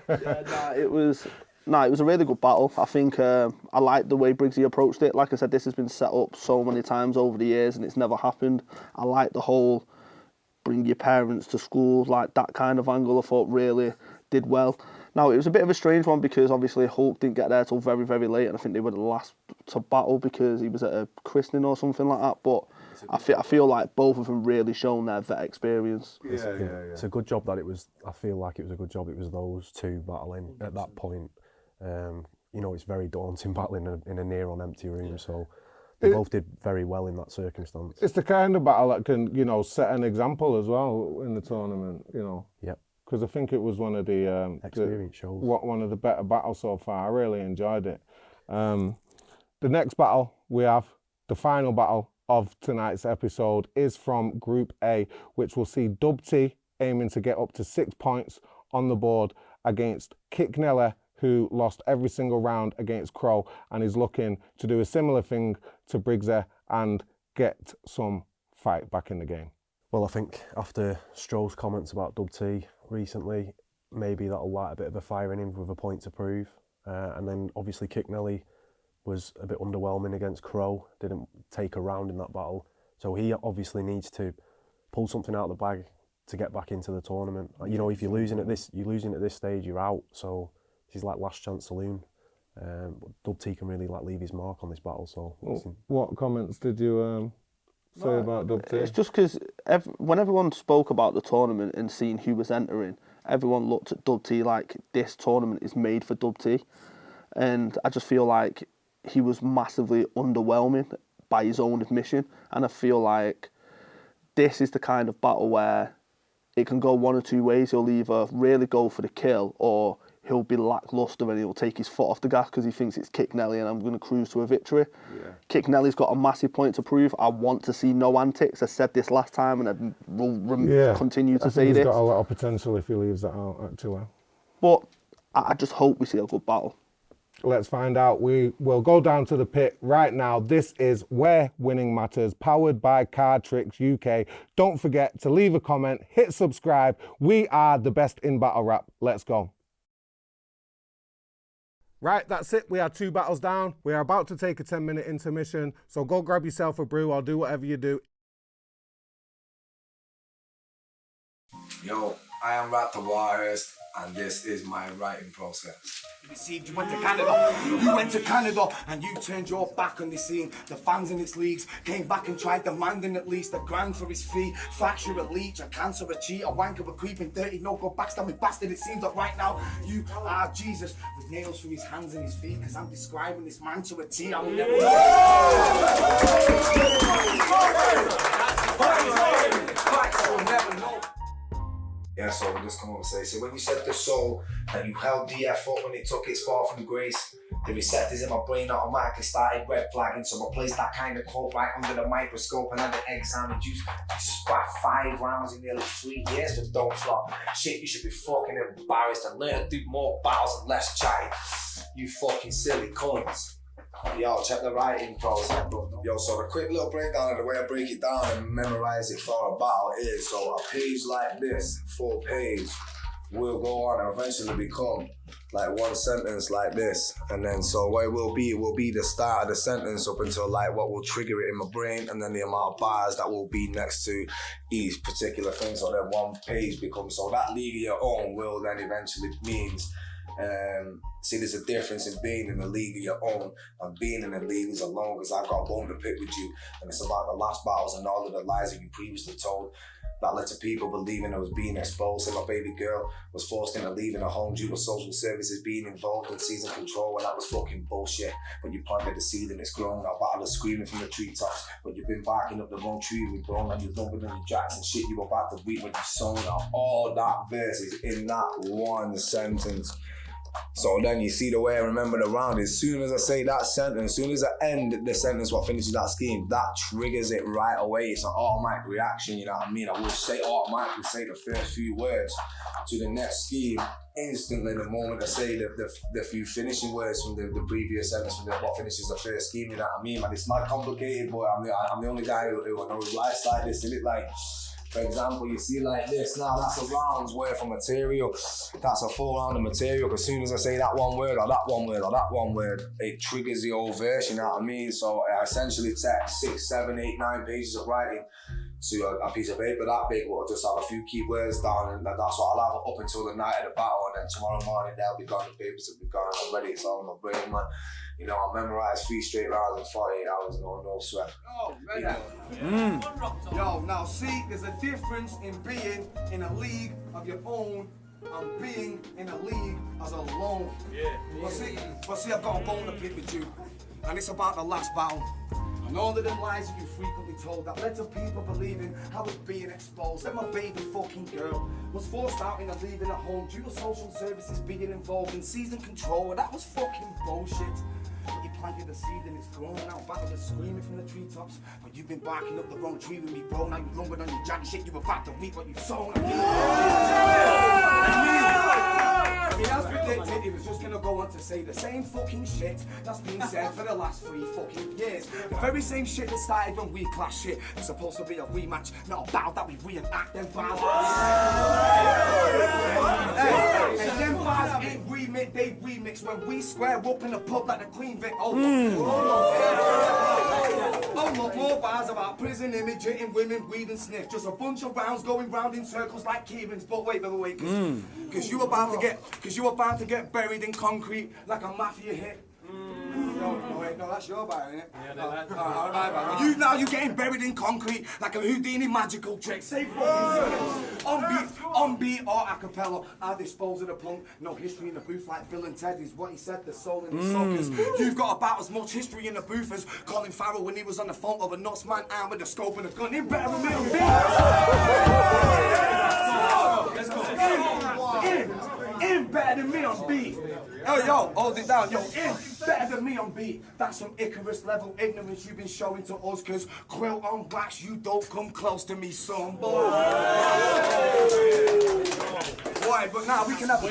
It was a really good battle. I think I like the way Briggsy approached it. Like I said, this has been set up so many times over the years, and it's never happened. I like the whole bring your parents to school, like that kind of angle. I thought really did well. Now, it was a bit of a strange one, because obviously Hulk didn't get there till very, very late, and I think they were the last to battle because he was at a christening or something like that. But I feel like both of them really shown their vet experience. It's a good job that it was. I feel like it was a good job it was those two battling at that point. You know, it's very daunting battling in a near on empty room, so they both did very well in that circumstance. It's the kind of battle that can, you know, set an example as well in the tournament, you know. Yep. Because I think it was one of the experience shows. One of the better battles so far. I really enjoyed it. The next battle we have, the final battle of tonight's episode, is from Group A, which will see DubTee aiming to get up to 6 points on the board against Kick Nelly, who lost every single round against Crow and is looking to do a similar thing to Briggs and get some fight back in the game. Well, I think after Stroh's comments about DubTee recently, maybe that'll light a bit of a fire in him with a point to prove. And then obviously Kick Nelly was a bit underwhelming against Crow, didn't take a round in that battle. So he obviously needs to pull something out of the bag to get back into the tournament. You know, if you're losing at this stage, you're out. So this is like last chance saloon. DubTee can really like leave his mark on this battle. So what comments did you say about DubTee? It's just because when everyone spoke about the tournament and seeing who was entering, everyone looked at DubTee like this tournament is made for DubTee, and I just feel like he was massively underwhelming by his own admission, and I feel like this is the kind of battle where it can go one or two ways. He'll either really go for the kill, or he'll be lacklustre and he'll take his foot off the gas because he thinks it's Kick Nelly and I'm going to cruise to a victory. Yeah. Kick Nelly's got a massive point to prove. I want to see no antics. I said this last time and I will continue to say this. He's got a lot of potential if he leaves that out, actually. But I just hope we see a good battle. Let's find out. We will go down to the pit right now. This is Where Winning Matters, powered by CardTricks UK. Don't forget to leave a comment, hit subscribe. We are the best in battle rap. Let's go. Right, that's it. We are 2 battles down. We are about to take a 10-minute intermission. So go grab yourself a brew or do whatever you do. Yo, I am Rap the Warriors, and this is my writing process. Received, you went to Canada, you went to Canada, and you turned your back on the scene. The fans in its leagues came back and tried demanding at least a grand for his fee. Fracture, a leech, a cancer, a cheat, a wanker, a creeping, dirty, no-go, backstabbing bastard. It seems that right now you are Jesus with nails through his hands and his feet, because I'm describing this man to a T. I will never know. Yeah, so we'll just come up and say, so when you said the soul, that you held DF up when it took its fall from grace, the receptors in my brain automatically started red flagging, so I placed that kind of quote right under the microscope and had the examined. You spat 5 rounds in nearly 3 years for don't flop. Shit, you should be fucking embarrassed and learn to do more battles and less chatting. You fucking silly cunts. Yo, check the writing process, bro. Yo, so the quick little breakdown of the way I break it down and memorize it for a battle is, so a page like this, full page, will go on and eventually become like one sentence like this. And then so what it will be the start of the sentence up until like what will trigger it in my brain, and then the amount of bars that will be next to each particular thing. So then one page becomes, so that league of your own will then eventually means, see, there's a difference in being in a league of your own and being in a league as alone, because I've got a bone to pick with you, and it's about the last battles and all of the lies that you previously told that led to people believing I was being exposed, and my baby girl was forced into leaving her home due to social services being involved in season control, and that was fucking bullshit. But you planted the seed and it's grown. Our battle is screaming from the treetops, but you've been barking up the wrong tree with grown, and you're lumping on your jacks and shit you were about to reap when you sown out. All that verse is in that one sentence. So then you see the way I remember the round. As soon as I say that sentence, as soon as I end the sentence what finishes that scheme, that triggers it right away. It's an automatic reaction, you know what I mean? I will automatically say the first few words to the next scheme instantly the moment I say the few finishing words from the previous sentence, from what finishes the first scheme, you know what I mean? Man, it's not complicated, but I'm the only guy who knows life like this, isn't it? Like, for example, you see like this, now that's a round's worth of material. That's a full round of material. As soon as I say that one word or that one word or that one word, it triggers the whole verse, you know what I mean? So I essentially take 6, 7, 8, 9 pages of writing to a piece of paper that big, but I'll just have a few key words down, and that's what I'll have up until the night of the battle, and then tomorrow morning they'll be gone, the papers will be gone, I'm ready, it's all in my brain, man. You know, I'll memorize 3 straight rounds in 48 hours, no sweat. Oh, Yo, now see, there's a difference in being in a league of your own and being in a league as alone. Yeah. But see, I've got a bone to pick with you, and it's about the last battle. And all of them lies that you frequently told that led to people believing I was being exposed. That my baby fucking girl was forced out in a leaving at home due to social services being involved in season control. And that was fucking bullshit. You planted the seed and it's grown out, battle is screaming from the treetops. But you've been barking up the wrong tree with me, bro. Now you lumbered on your jack shit, you were about to reap what you sown. I mean, as predicted, he was just gonna go on to say the same fucking shit that's been said for the last 3 fucking years. The very same shit that started when we clash shit. It's supposed to be a rematch, not a battle that we reenact them bars. And them bars ain't remix, they remix when we square up in a pub like the Queen Vic. Oh, look, more bars about prison image, hitting women, weed and sniff. Just a bunch of rounds going round in circles like Kieran's. But wait, cause you about to get buried in concrete like a mafia hit. No, that's your bar, innit? Yeah, you getting buried in concrete like a Houdini magical trick. Say on beat or a cappella. I'll dispose of the punk. No history in the booth like Bill and Ted is what he said, the soul in the suckers. You've got about as much history in the booth as Colin Farrell when he was on the phone of a nuts man armed with a scope and a gun. In better than me on beat. Let's go. In better than me on beat. Yo, hold it down. Yo, in better than me on beat. That's some Icarus level ignorance you've been showing to us, cause quilt on wax, you don't come close to me, son. Boy, but now we can have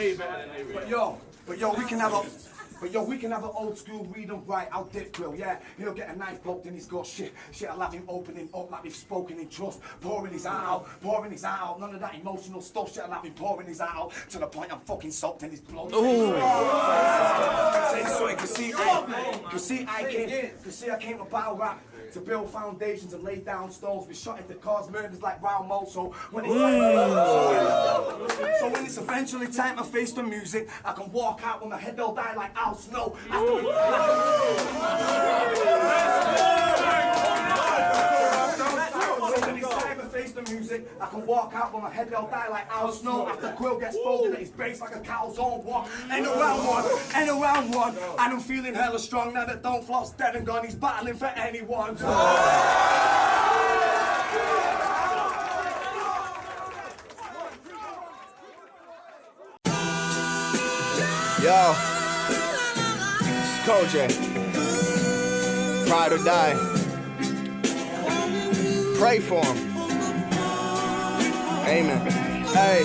we can have an old school read and write out dip grill, yeah. He'll get a knife poked in his gut, shit. I'll have him opening up like we've spoken in trust. Pouring his heart out. None of that emotional stuff, shit. I'll have him pouring his heart out to the point I'm fucking soaked in his blood. Say sorry, cause I came to battle rap. To build foundations and lay down stones, we shot into cars, murders like round mo. So when it's eventually time to face the music, I can walk out when my head don't die like Al Snow. Face the music, I can walk out when my head they'll die like Al Snow. After Quill gets folded at his base like a calzone walk. Ain't around one, and I'm feeling hella strong now that Don't Flop's dead and gone. He's battling for anyone. Yo, it's Koj. Ride or die. Pray for him. Amen. Hey,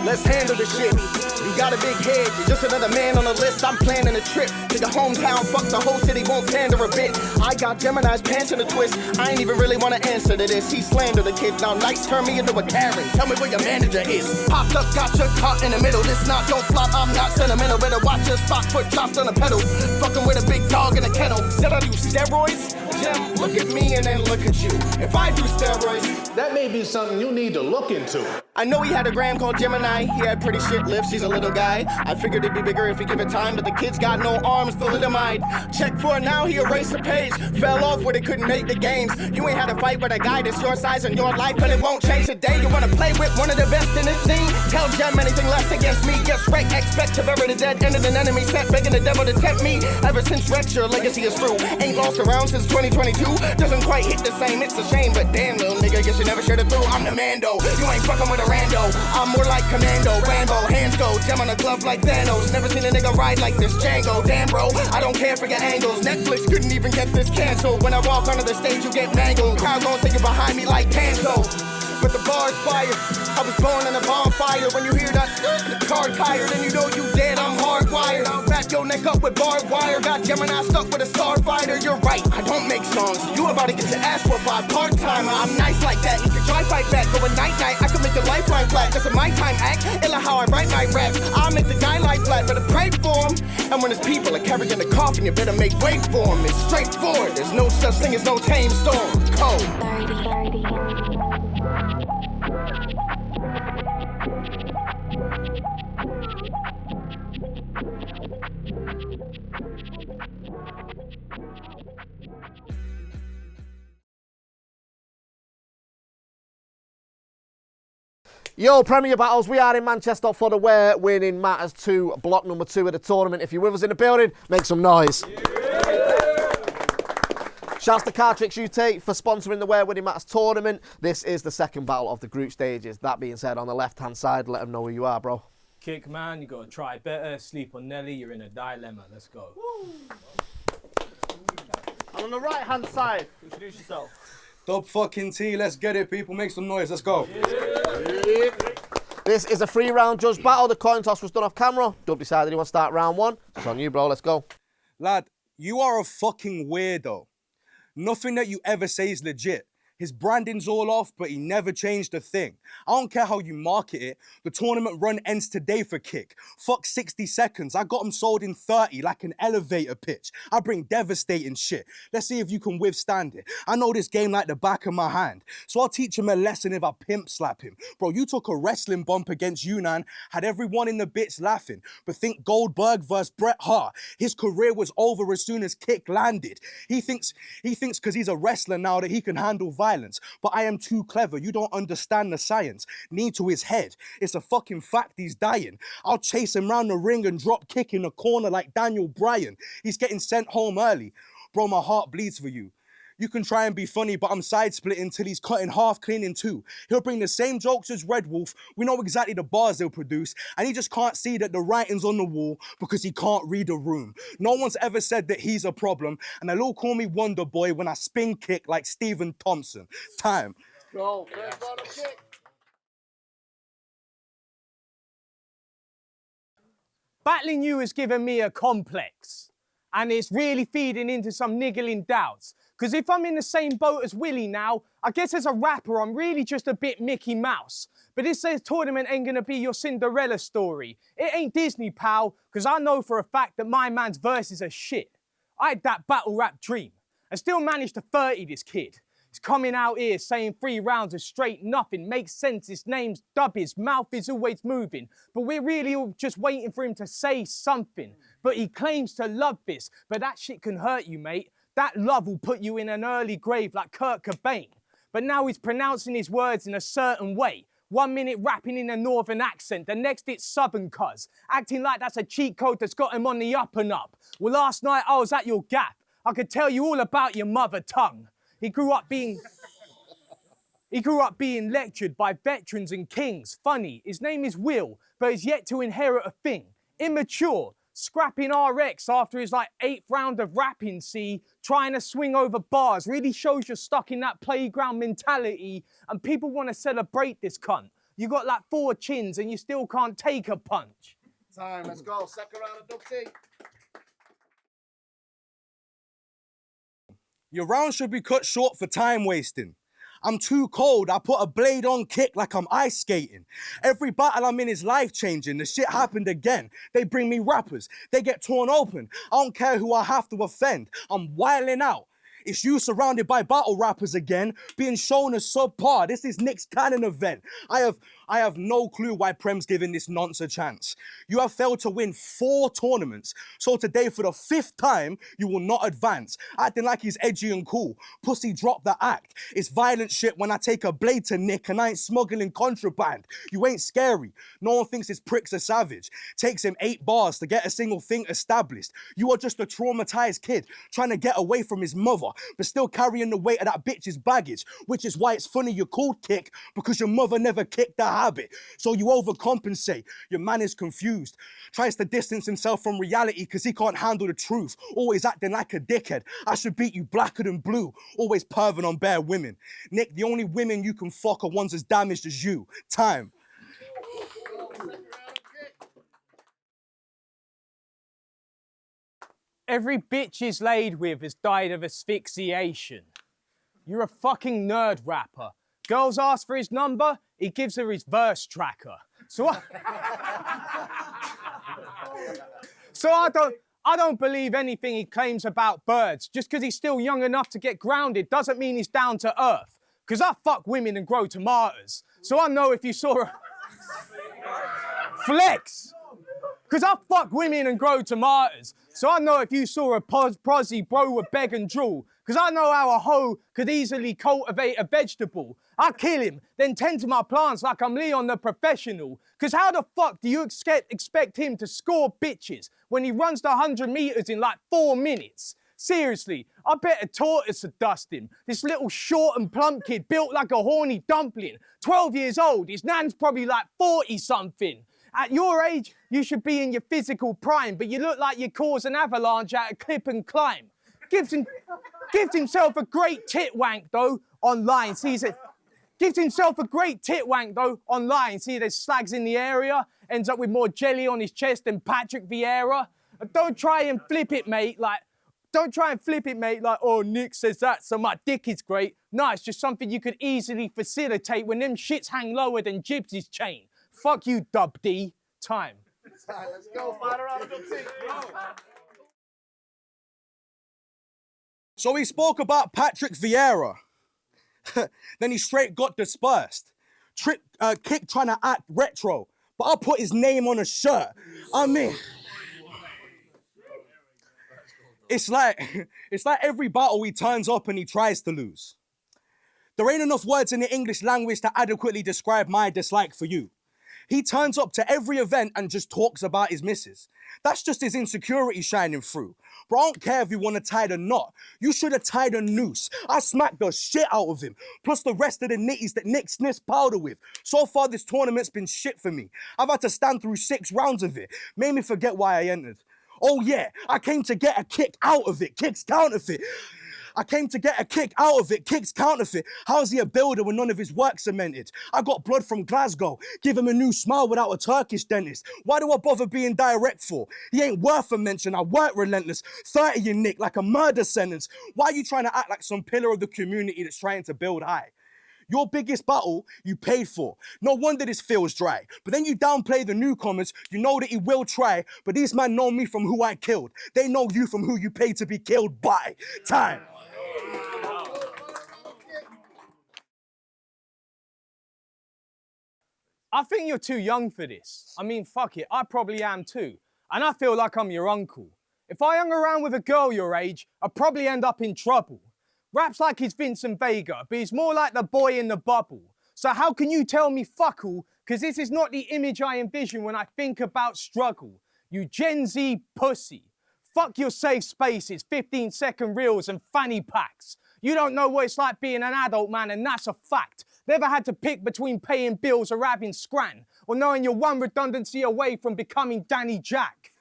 let's handle this shit. You got a big head, you're just another man on the list. I'm planning a trip to your hometown. Fuck the whole city, won't pander a bit. I got Gemini's pants in a twist. I ain't even really wanna answer to this. He slandered the kid. Now nice turn me into a Karen. Tell me where your manager is. Popped up, got you caught in the middle. This not Don't Flop, I'm not sentimental. Better watch your spot, foot chopped on the pedal. Fucking with a big dog in a kennel. Said I do steroids? Jim, look at me and then look at you. If I do steroids, that may be something you need to look into. I know he had a gram called Gemini. He had pretty shit lips, he's a little guy. I figured it'd be bigger if he give it time, but the kid's got no arms, thalidomide. Check for it now, he erased the page. Fell off where they couldn't make the games. You ain't had a fight with a guy that's your size and your life, but it won't change today. You wanna play with one of the best in the scene? Tell Gem anything less against me. Gets wrecked, expect to bury the dead, ended an enemy set, begging the devil to tempt me. Ever since Rex, your legacy is through. Ain't lost a round since 2022. Doesn't quite hit the same, it's a shame, but damn little nigga, guess you never shared it through. I'm the Mando, you ain't fucking with a rando. I'm more like Commando, Rambo, hands go, Gem on a glove like Thanos. Never seen a nigga ride like this Django. Damn bro, I don't care for your angles. Netflix couldn't even get this canceled. When I walk onto the stage, you get mangled. Crowd gon' take you behind me like Panto. But the bar's fire, I was born in a bonfire. When you hear that skirt, the car tire, then you know you dead, I'm hardwired. I'll wrap your neck up with barbed wire. Got Gemini stuck with a starfighter. You're right, I don't make songs. You about to get your ass whooped by a part-timer. I'm nice like that, if you try fight back, go a night-night, I can make your lifeline flat. That's a my time act, illa how I write my raps. I'll make the guy life flat, better pray for him. And when his people are carrying the coffin, you better make way for him. It's straightforward, there's no such thing as no tame storm. Cold. Yo, Premier Battles, we are in Manchester for the Where Winning Matters 2, block number 2 of the tournament. If you're with us in the building, make some noise. Shouts to CardTricks UK for sponsoring the Where Winning Matters tournament. This is the second battle of the group stages. That being said, on the left-hand side, let them know who you are, bro. Kick, man, you got to try better. Sleep on Nelly, you're in a dilemma. Let's go. And on the right-hand side, introduce yourself. DubTee, let's get it, people. Make some noise. Let's go. This is a 3-round judge battle. The coin toss was done off camera. Dub decided he wants to start round 1. It's on you, bro. Let's go. Lad, you are a fucking weirdo. Nothing that you ever say is legit. His branding's all off, but he never changed a thing. I don't care how you market it. The tournament run ends today for Kick. Fuck 60 seconds. I got him sold in 30 like an elevator pitch. I bring devastating shit. Let's see if you can withstand it. I know this game like the back of my hand. So I'll teach him a lesson if I pimp slap him. Bro, you took a wrestling bump against Yunnan, had everyone in the bits laughing. But think Goldberg versus Bret Hart. His career was over as soon as Kick landed. He thinks because he's a wrestler now that he can handle violence. But I am too clever, you don't understand the science. Knee to his head, it's a fucking fact he's dying. I'll chase him round the ring and drop kick in the corner like Daniel Bryan. He's getting sent home early. Bro, my heart bleeds for you. You can try and be funny, but I'm side-splitting till he's cut in half, clean in two. He'll bring the same jokes as Red Wolf. We know exactly the bars they'll produce, and he just can't see that the writing's on the wall because he can't read a room. No one's ever said that he's a problem, and they'll all call me Wonder Boy when I spin kick like Stephen Thompson. Time. Go, first round of kick. Battling you has given me a complex, and it's really feeding into some niggling doubts. Because if I'm in the same boat as Willie now, I guess as a rapper, I'm really just a bit Mickey Mouse. But this tournament ain't gonna be your Cinderella story. It ain't Disney, pal, because I know for a fact that my man's verses are shit. I had that battle rap dream. and still managed to 30 this kid. He's coming out here saying 3 rounds of straight nothing. Makes sense, his name's Dub, his mouth is always moving. But we're really all just waiting for him to say something. But he claims to love this, but that shit can hurt you, mate. That love will put you in an early grave like Kurt Cobain. But now he's pronouncing his words in a certain way. 1 minute rapping in a northern accent, the next it's southern cuz. Acting like that's a cheat code that's got him on the up and up. Well, last night I was at your gaff. I could tell you all about your mother tongue. He grew up being lectured by veterans and kings. Funny, his name is Will, but he's yet to inherit a thing. Immature, scrapping RX after his 8th round of rapping, see, trying to swing over bars. Really shows you're stuck in that playground mentality and people want to celebrate this cunt. You got 4 chins and you still can't take a punch. Time, let's go. Second round of DubTee. Your round should be cut short for time wasting. I'm too cold, I put a blade on kick like I'm ice skating. Every battle I'm in is life-changing, the shit happened again. They bring me rappers, they get torn open. I don't care who I have to offend, I'm wilding out. It's you surrounded by battle rappers again, being shown as subpar. This is Nick's canon event. I have no clue why Prem's giving this nonce a chance. You have failed to win 4 tournaments, so today for the 5th time, you will not advance. Acting like he's edgy and cool. Pussy, drop the act. It's violent shit when I take a blade to Nick and I ain't smuggling contraband. You ain't scary. No one thinks his prick's a savage. Takes him 8 bars to get a single thing established. You are just a traumatized kid trying to get away from his mother, but still carrying the weight of that bitch's baggage, which is why it's funny you're called Kick, because your mother never kicked the habit. So you overcompensate. Your man is confused. Tries to distance himself from reality because he can't handle the truth. Always acting like a dickhead. I should beat you blacker than blue. Always perving on bare women. Nick, the only women you can fuck are ones as damaged as you. Time. Every bitch he's laid with has died of asphyxiation. You're a fucking nerd rapper. Girls ask for his number, he gives her his verse tracker. So I don't believe anything he claims about birds. Just because he's still young enough to get grounded doesn't mean he's down to earth. Because I fuck women and grow tomatoes. So I know if you saw a... Flex! Because I fuck women and grow tomatoes. So I know if you saw a prosy, bro would beg and drool. Because I know how a hoe could easily cultivate a vegetable. I kill him, then tend to my plants like I'm Leon the professional. Because how the fuck do you expect him to score bitches when he runs the 100 meters in 4 minutes? Seriously, I bet a tortoise would dust him. This little short and plump kid built like a horny dumpling. 12 years old, his nan's probably 40-something. At your age, you should be in your physical prime, but you look like you cause an avalanche at a clip and climb. Gives himself a great tit wank, though, online. Gives himself a great tit wank, though, online. See, there's slags in the area, ends up with more jelly on his chest than Patrick Vieira. Don't try and flip it, mate, like, oh, Nick says that, so my dick is great. No, it's just something you could easily facilitate when them shits hang lower than Gibbs's chain. Fuck you, DubTee. Time. Let's go. Final round of DubTee. So he spoke about Patrick Vieira. Then he straight got dispersed. Kick trying to act retro, but I'll put his name on a shirt. I mean, it's like every battle he turns up and he tries to lose. There ain't enough words in the English language to adequately describe my dislike for you. He turns up to every event and just talks about his missus. That's just his insecurity shining through. Bro, I don't care if you want to tie the knot. You should have tied a noose. I smacked the shit out of him. Plus the rest of the nitties that Nick sniffs powder with. So far, this tournament's been shit for me. I've had to stand through 6 rounds of it. Made me forget why I entered. Oh yeah, I came to get a kick out of it. Kick's counterfeit. I came to get a kick out of it. Kick's counterfeit. How's he a builder when none of his work's cemented? I got blood from Glasgow. Give him a new smile without a Turkish dentist. Why do I bother being direct for? He ain't worth a mention. I work relentless. 30 you Nick, like a murder sentence. Why are you trying to act like some pillar of the community that's trying to build high? Your biggest battle, you paid for. No wonder this feels dry. But then you downplay the newcomers. You know that he will try. But these men know me from who I killed. They know you from who you paid to be killed by. Time. I think you're too young for this. I mean, fuck it, I probably am too. And I feel like I'm your uncle. If I hung around with a girl your age, I'd probably end up in trouble. Rap's like he's Vincent Vega, but he's more like the boy in the bubble. So how can you tell me fuck all? Because this is not the image I envision when I think about struggle. You Gen Z pussy. Fuck your safe spaces, 15-second reels and fanny packs. You don't know what it's like being an adult, man, and that's a fact. Never had to pick between paying bills or having scran, or knowing you're one redundancy away from becoming Danny Jack.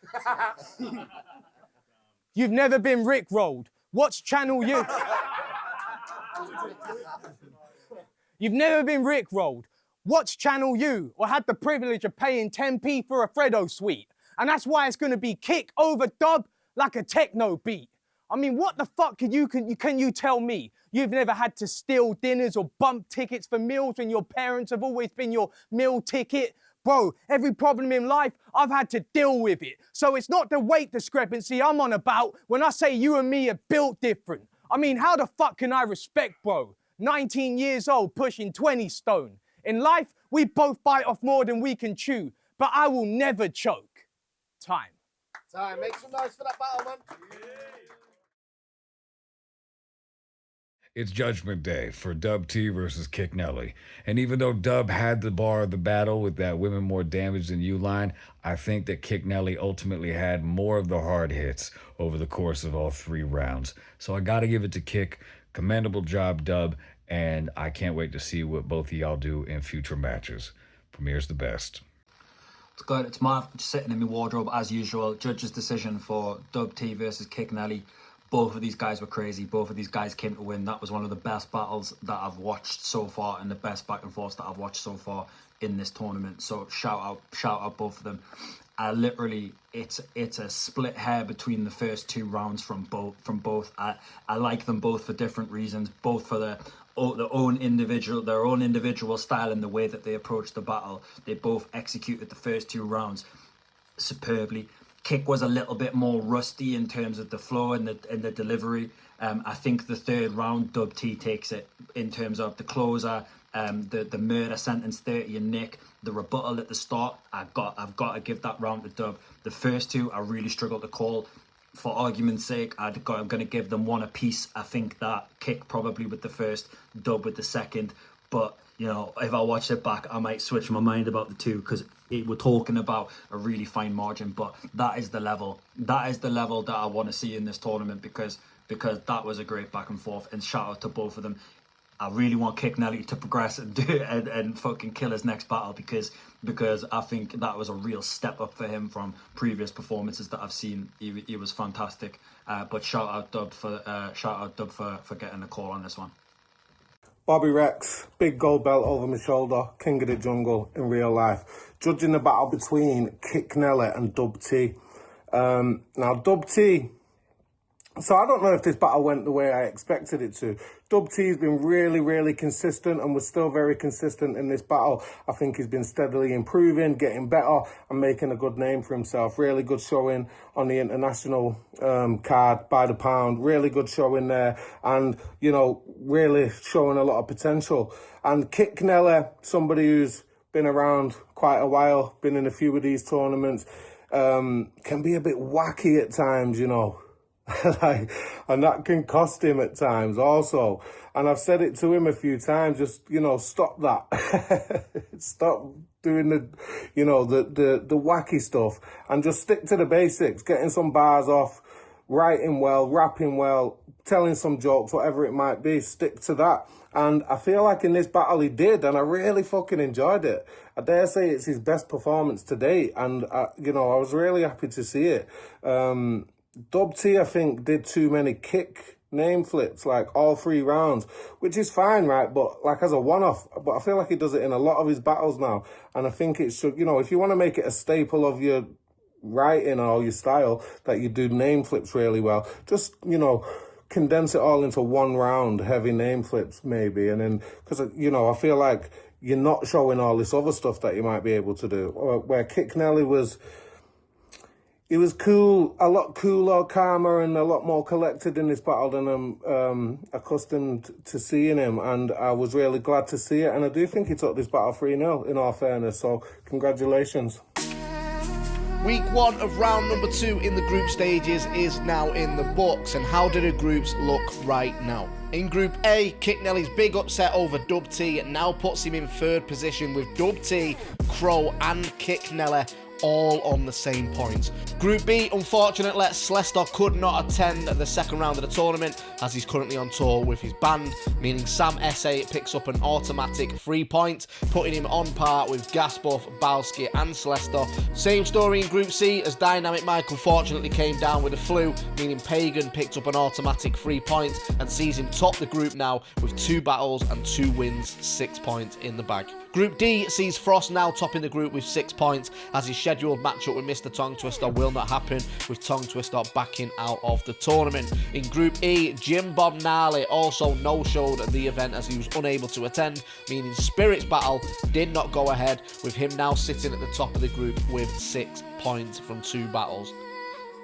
You've never been rickrolled. Watch Channel U. You've never been rickrolled. Watch Channel U, or had the privilege of paying 10p for a Freddo suite. And that's why it's gonna be kick over dub like a techno beat. I mean, what the fuck can you tell me? You've never had to steal dinners or bump tickets for meals when your parents have always been your meal ticket? Bro, every problem in life, I've had to deal with it. So it's not the weight discrepancy I'm on about when I say you and me are built different. I mean, how the fuck can I respect bro? 19 years old, pushing 20 stone. In life, we both bite off more than we can chew, but I will never choke. Time. Time. Make some noise for that battle, man. It's Judgment Day for DubTee versus Kick Nelly. And even though Dub had the bar of the battle with that women more damage than you line, I think that Kick Nelly ultimately had more of the hard hits over the course of all 3 rounds. So I got to give it to Kick. Commendable job, Dub. And I can't wait to see what both of y'all do in future matches. Premier's the best. It's good. It's Marv just sitting in my wardrobe as usual. Judge's decision for DubTee versus Kick Nelly. Both of these guys were crazy. Both of these guys came to win. That was one of the best battles that I've watched so far and the best back and forths that I've watched so far in this tournament. So shout out both of them. It's a split hair between the first 2 rounds from both. I like them both for different reasons, both for their own individual style and the way that they approached the battle. They both executed the first 2 rounds superbly. Kick was a little bit more rusty in terms of the flow and the delivery. I think the 3rd round, DubTee takes it in terms of the closer, the murder sentence 30 and Nick, the rebuttal at the start. I've got to give that round to Dub. The first 2, I really struggled to call. For argument's sake, I'm going to give them 1 apiece. I think that Kick probably with the first, Dub with the second. But, you know, if I watch it back, I might switch my mind about the 2 because we're talking about a really fine margin. But that is the level. That is the level that I want to see in this tournament because that was a great back and forth. And shout out to both of them. I really want Kick Nelly to progress and do it and fucking kill his next battle because I think that was a real step up for him from previous performances that I've seen. He was fantastic. But shout out Dub for getting a call on this one. Bobby Rex, big gold belt over my shoulder, king of the jungle in real life. Judging the battle between Kick Nelly and DubTee. Now DubTee, so I don't know if this battle went the way I expected it to. DubTee's been really, really consistent and was still very consistent in this battle. I think he's been steadily improving, getting better and making a good name for himself. Really good showing on the international card by the pound. Really good showing there and, you know, really showing a lot of potential. And Kick Nelly, somebody who's been around quite a while, been in a few of these tournaments, can be a bit wacky at times, you know. And that can cost him at times also. And I've said it to him a few times, just, you know, stop that. Stop doing the wacky stuff and just stick to the basics, getting some bars off, writing well, rapping well, telling some jokes, whatever it might be, stick to that. And I feel like in this battle he did, and I really fucking enjoyed it. I dare say it's his best performance to date, and, I was really happy to see it. DubTee, I think, did too many Kick name flips, like all 3 rounds, which is fine, right? But like as a one-off, but I feel like he does it in a lot of his battles now. And I think it should, if you want to make it a staple of your writing or your style, that you do name flips really well, just, condense it all into 1 round, heavy name flips maybe. And then, because, I feel like you're not showing all this other stuff that you might be able to do. Where Kick Nelly was, He was cool, a lot cooler, calmer, and a lot more collected in this battle than I'm accustomed to seeing him. And I was really glad to see it. And I do think he took this battle 3-0, in all fairness. So, congratulations. Week 1 of round number 2 in the group stages is now in the books. And how do the groups look right now? In Group A, Kick Nelly's big upset over DubTee now puts him in 3rd position with DubTee, Crow and Kick Nelly all on the same points. Group B, unfortunately, Slester could not attend the 2nd round of the tournament as he's currently on tour with his band, meaning Sam SA picks up an automatic 3 points, putting him on par with Gasbuff, Balski and Slester. Same story in Group C as Dynamic Mike unfortunately came down with the flu, meaning Pagan picked up an automatic 3 points and sees him top the group now with 2 battles and 2 wins, 6 points in the bag. Group D sees Frost now topping the group with 6 points as his scheduled matchup with Mr. Tongue Twister will not happen, with Tongue Twister backing out of the tournament. In Group E, Jim Bob Gnarly also no-showed the event as he was unable to attend, meaning Spirit's battle did not go ahead, with him now sitting at the top of the group with 6 points from 2 battles.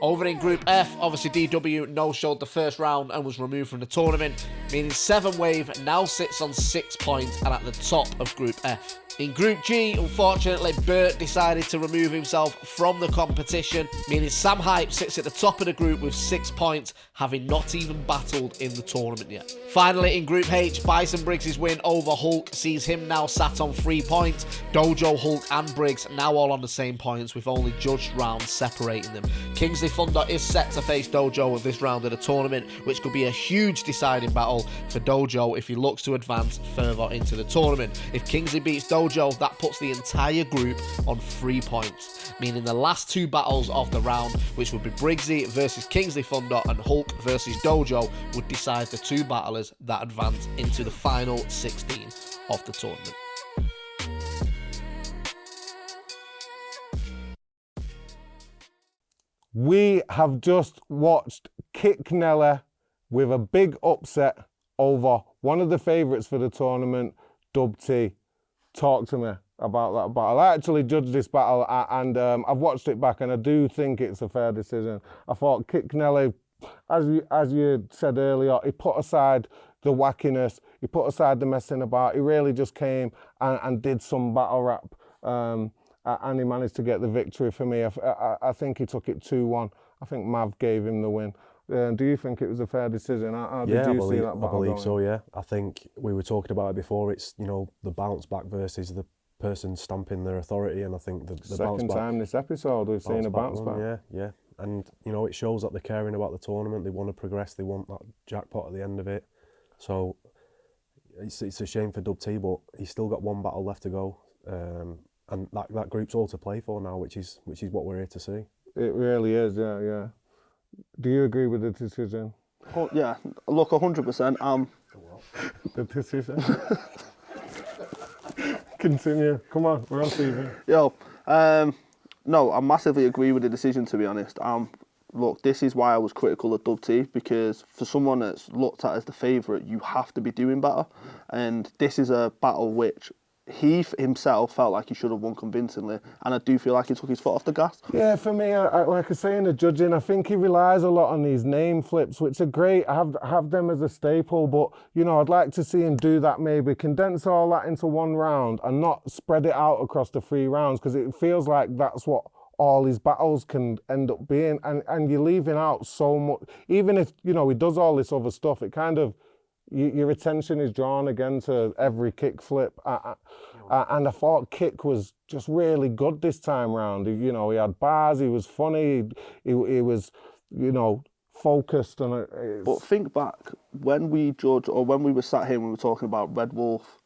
Over in Group F, obviously DW no-showed the 1st round and was removed from the tournament, meaning 7 Wave now sits on 6 points and at the top of Group F. In Group G, unfortunately, Burke decided to remove himself from the competition, meaning Sam Hype sits at the top of the group with 6 points, having not even battled in the tournament yet. Finally, in Group H, Bison Briggz' win over Hulk sees him now sat on 3 points. DoeJoe, Hulk and Briggs now all on the same points, with only judged rounds separating them. Kingsley Thunder is set to face DoeJoe at this round of the tournament, which could be a huge deciding battle for DoeJoe if he looks to advance further into the tournament. If Kingsley beats DoeJoe, that puts the entire group on 3 points, meaning the last 2 battles of the round, which would be Briggsy versus Kingsley Thunder and Hulk versus DoeJoe, would decide the 2 battlers that advance into the final 16 of the tournament. We have just watched Kick Nelly with a big upset over one of the favourites for the tournament, DubTee. Talk to me about that battle. I actually judged this battle and I've watched it back and I do think it's a fair decision. I thought Kick Nelly, as you said earlier, he put aside the wackiness, he put aside the messing about, he really just came and did some battle rap and he managed to get the victory for me. I think he took it 2-1. I think Mav gave him the win. Do you think it was a fair decision? How did you see that battle I believe going? so, yeah. I think we were talking about it before. It's, you know, the bounce back versus the person stamping their authority, and I think the bounce back... Second time this episode we've seen a bounce back. Yeah. And, you know, it shows that they're caring about the tournament. They want to progress. They want that jackpot at the end of it. So it's a shame for DubTee, but he's still got 1 battle left to go. And that group's all to play for now, which is what we're here to see. It really is, yeah. Do you agree with the decision? Oh, yeah, look, 100%. The decision? Continue. Come on, we're on TV. Yo, no, I massively agree with the decision, to be honest. Look, this is why I was critical of DubTee, because for someone that's looked at as the favourite, you have to be doing better. And this is a battle which he himself felt like he should have won convincingly, and I do feel like he took his foot off the gas. Yeah, for me, like I say in the judging, I think he relies a lot on these name flips, which are great. I have them as a staple, but you know, I'd like to see him do that, maybe condense all that into 1 round and not spread it out across the 3 rounds, because it feels like that's what all his battles can end up being, and you're leaving out so much. Even if, you know, he does all this other stuff, it kind of, your attention is drawn again to every kick flip. And I thought Kick was just really good this time round. You know, he had bars, he was funny, he was, you know, focused on it. But think back, when we judged, or when we were sat here and we were talking about Red Wolf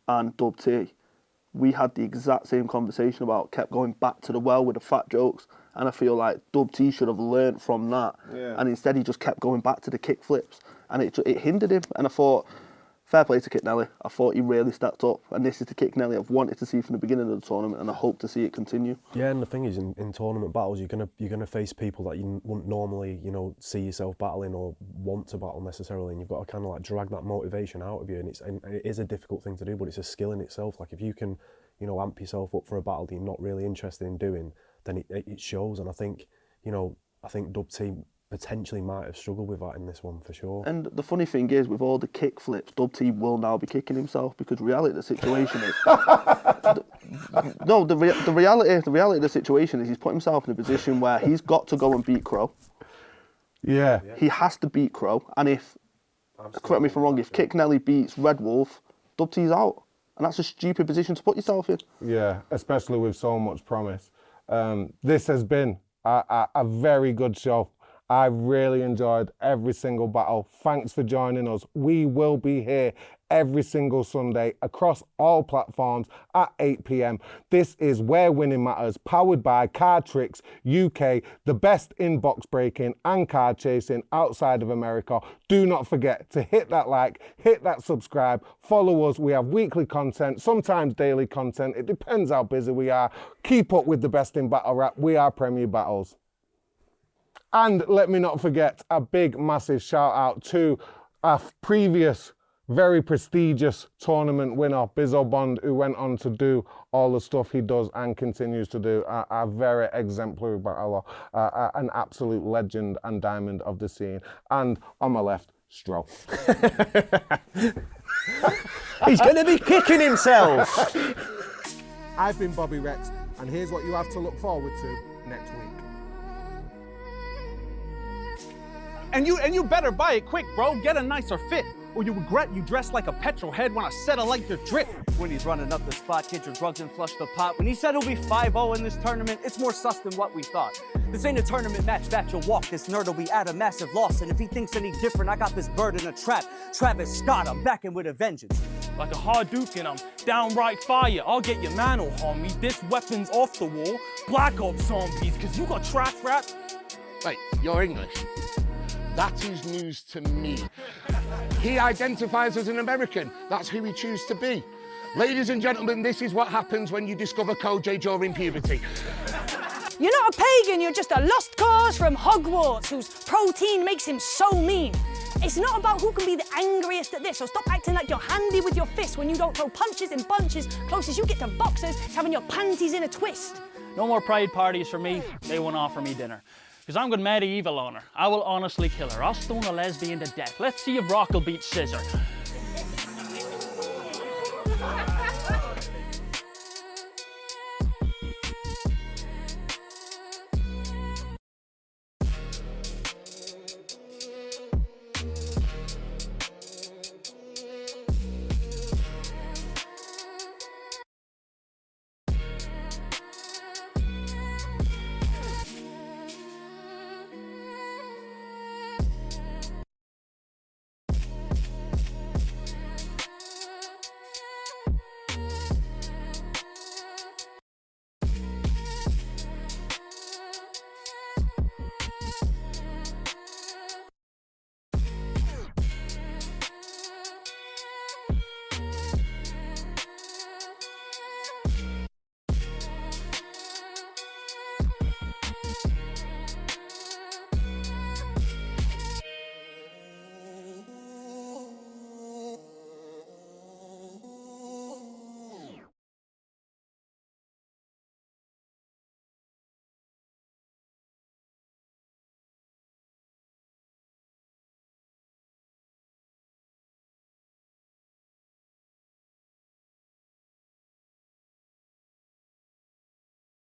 and DubTee, we had the exact same conversation about kept going back to the well with the fat jokes, and I feel like DubTee should have learnt from that, and instead he just kept going back to the kick flips, and it hindered him. And I thought, fair play to Kick Nelly. I thought he really stepped up, and this is the Kick Nelly I've wanted to see from the beginning of the tournament, and I hope to see it continue. Yeah, and the thing is, in tournament battles, you're gonna face people that you wouldn't normally, you know, see yourself battling or want to battle necessarily, and you've got to kind of like drag that motivation out of you, and it is a difficult thing to do, but it's a skill in itself. Like if you can, you know, amp yourself up for a battle that you're not really interested in doing, then it shows. And I think, you know, I think DubTee potentially might have struggled with that in this one for sure. And the funny thing is, with all the kick flips, DubTee will now be kicking himself, because reality of the situation is... the reality of the situation is he's put himself in a position where he's got to go and beat Crow. Yeah. He has to beat Crow, and if, correct me if I'm wrong, if Kick Nelly beats Red Wolf, DubTee's out. And that's a stupid position to put yourself in. Yeah, especially with so much promise. This has been a very good show. I really enjoyed every single battle. Thanks for joining us. We will be here every single Sunday across all platforms at 8 p.m. This is Where Winning Matters, powered by CardTricks UK, the best in box breaking and card chasing outside of America. Do not forget to hit that like, hit that subscribe, follow us. We have weekly content, sometimes daily content. It depends how busy we are. Keep up with the best in battle rap. We are Premier Battles. And let me not forget a big, massive shout out to a previous very prestigious tournament winner, Bizzo Bond, who went on to do all the stuff he does and continues to do. A very exemplary battler, an absolute legend and diamond of the scene. And on my left, Stro. He's going to be kicking himself. I've been Bobby Rex, and here's what you have to look forward to next week. And you better buy it quick, bro. Get a nicer fit, or you regret you dressed like a petrol head when I said I like your drip. When he's running up the spot, get your drugs and flush the pot. When he said he'll be 5-0 in this tournament, it's more sus than what we thought. This ain't a tournament match that you'll walk. This nerd will be at a massive loss. And if he thinks any different, I got this bird in a trap. Travis Scott, I'm backing with a vengeance. Like a hard duke and I'm downright fire. I'll get your mantle, homie. This weapon's off the wall. Black Ops zombies, cause you got trash rap. Wait, you're English? That is news to me. He identifies as an American. That's who he chooses to be. Ladies and gentlemen, this is what happens when you discover Kojay during puberty. You're not a pagan, you're just a lost cause from Hogwarts whose protein makes him so mean. It's not about who can be the angriest at this, so stop acting like you're handy with your fists when you don't throw punches in bunches. Closest you get to boxers, having your panties in a twist. No more pride parties for me. They won't offer me dinner. Because I'm going medieval on her. I will honestly kill her. I'll stone a lesbian to death. Let's see if Rock will beat Scissor.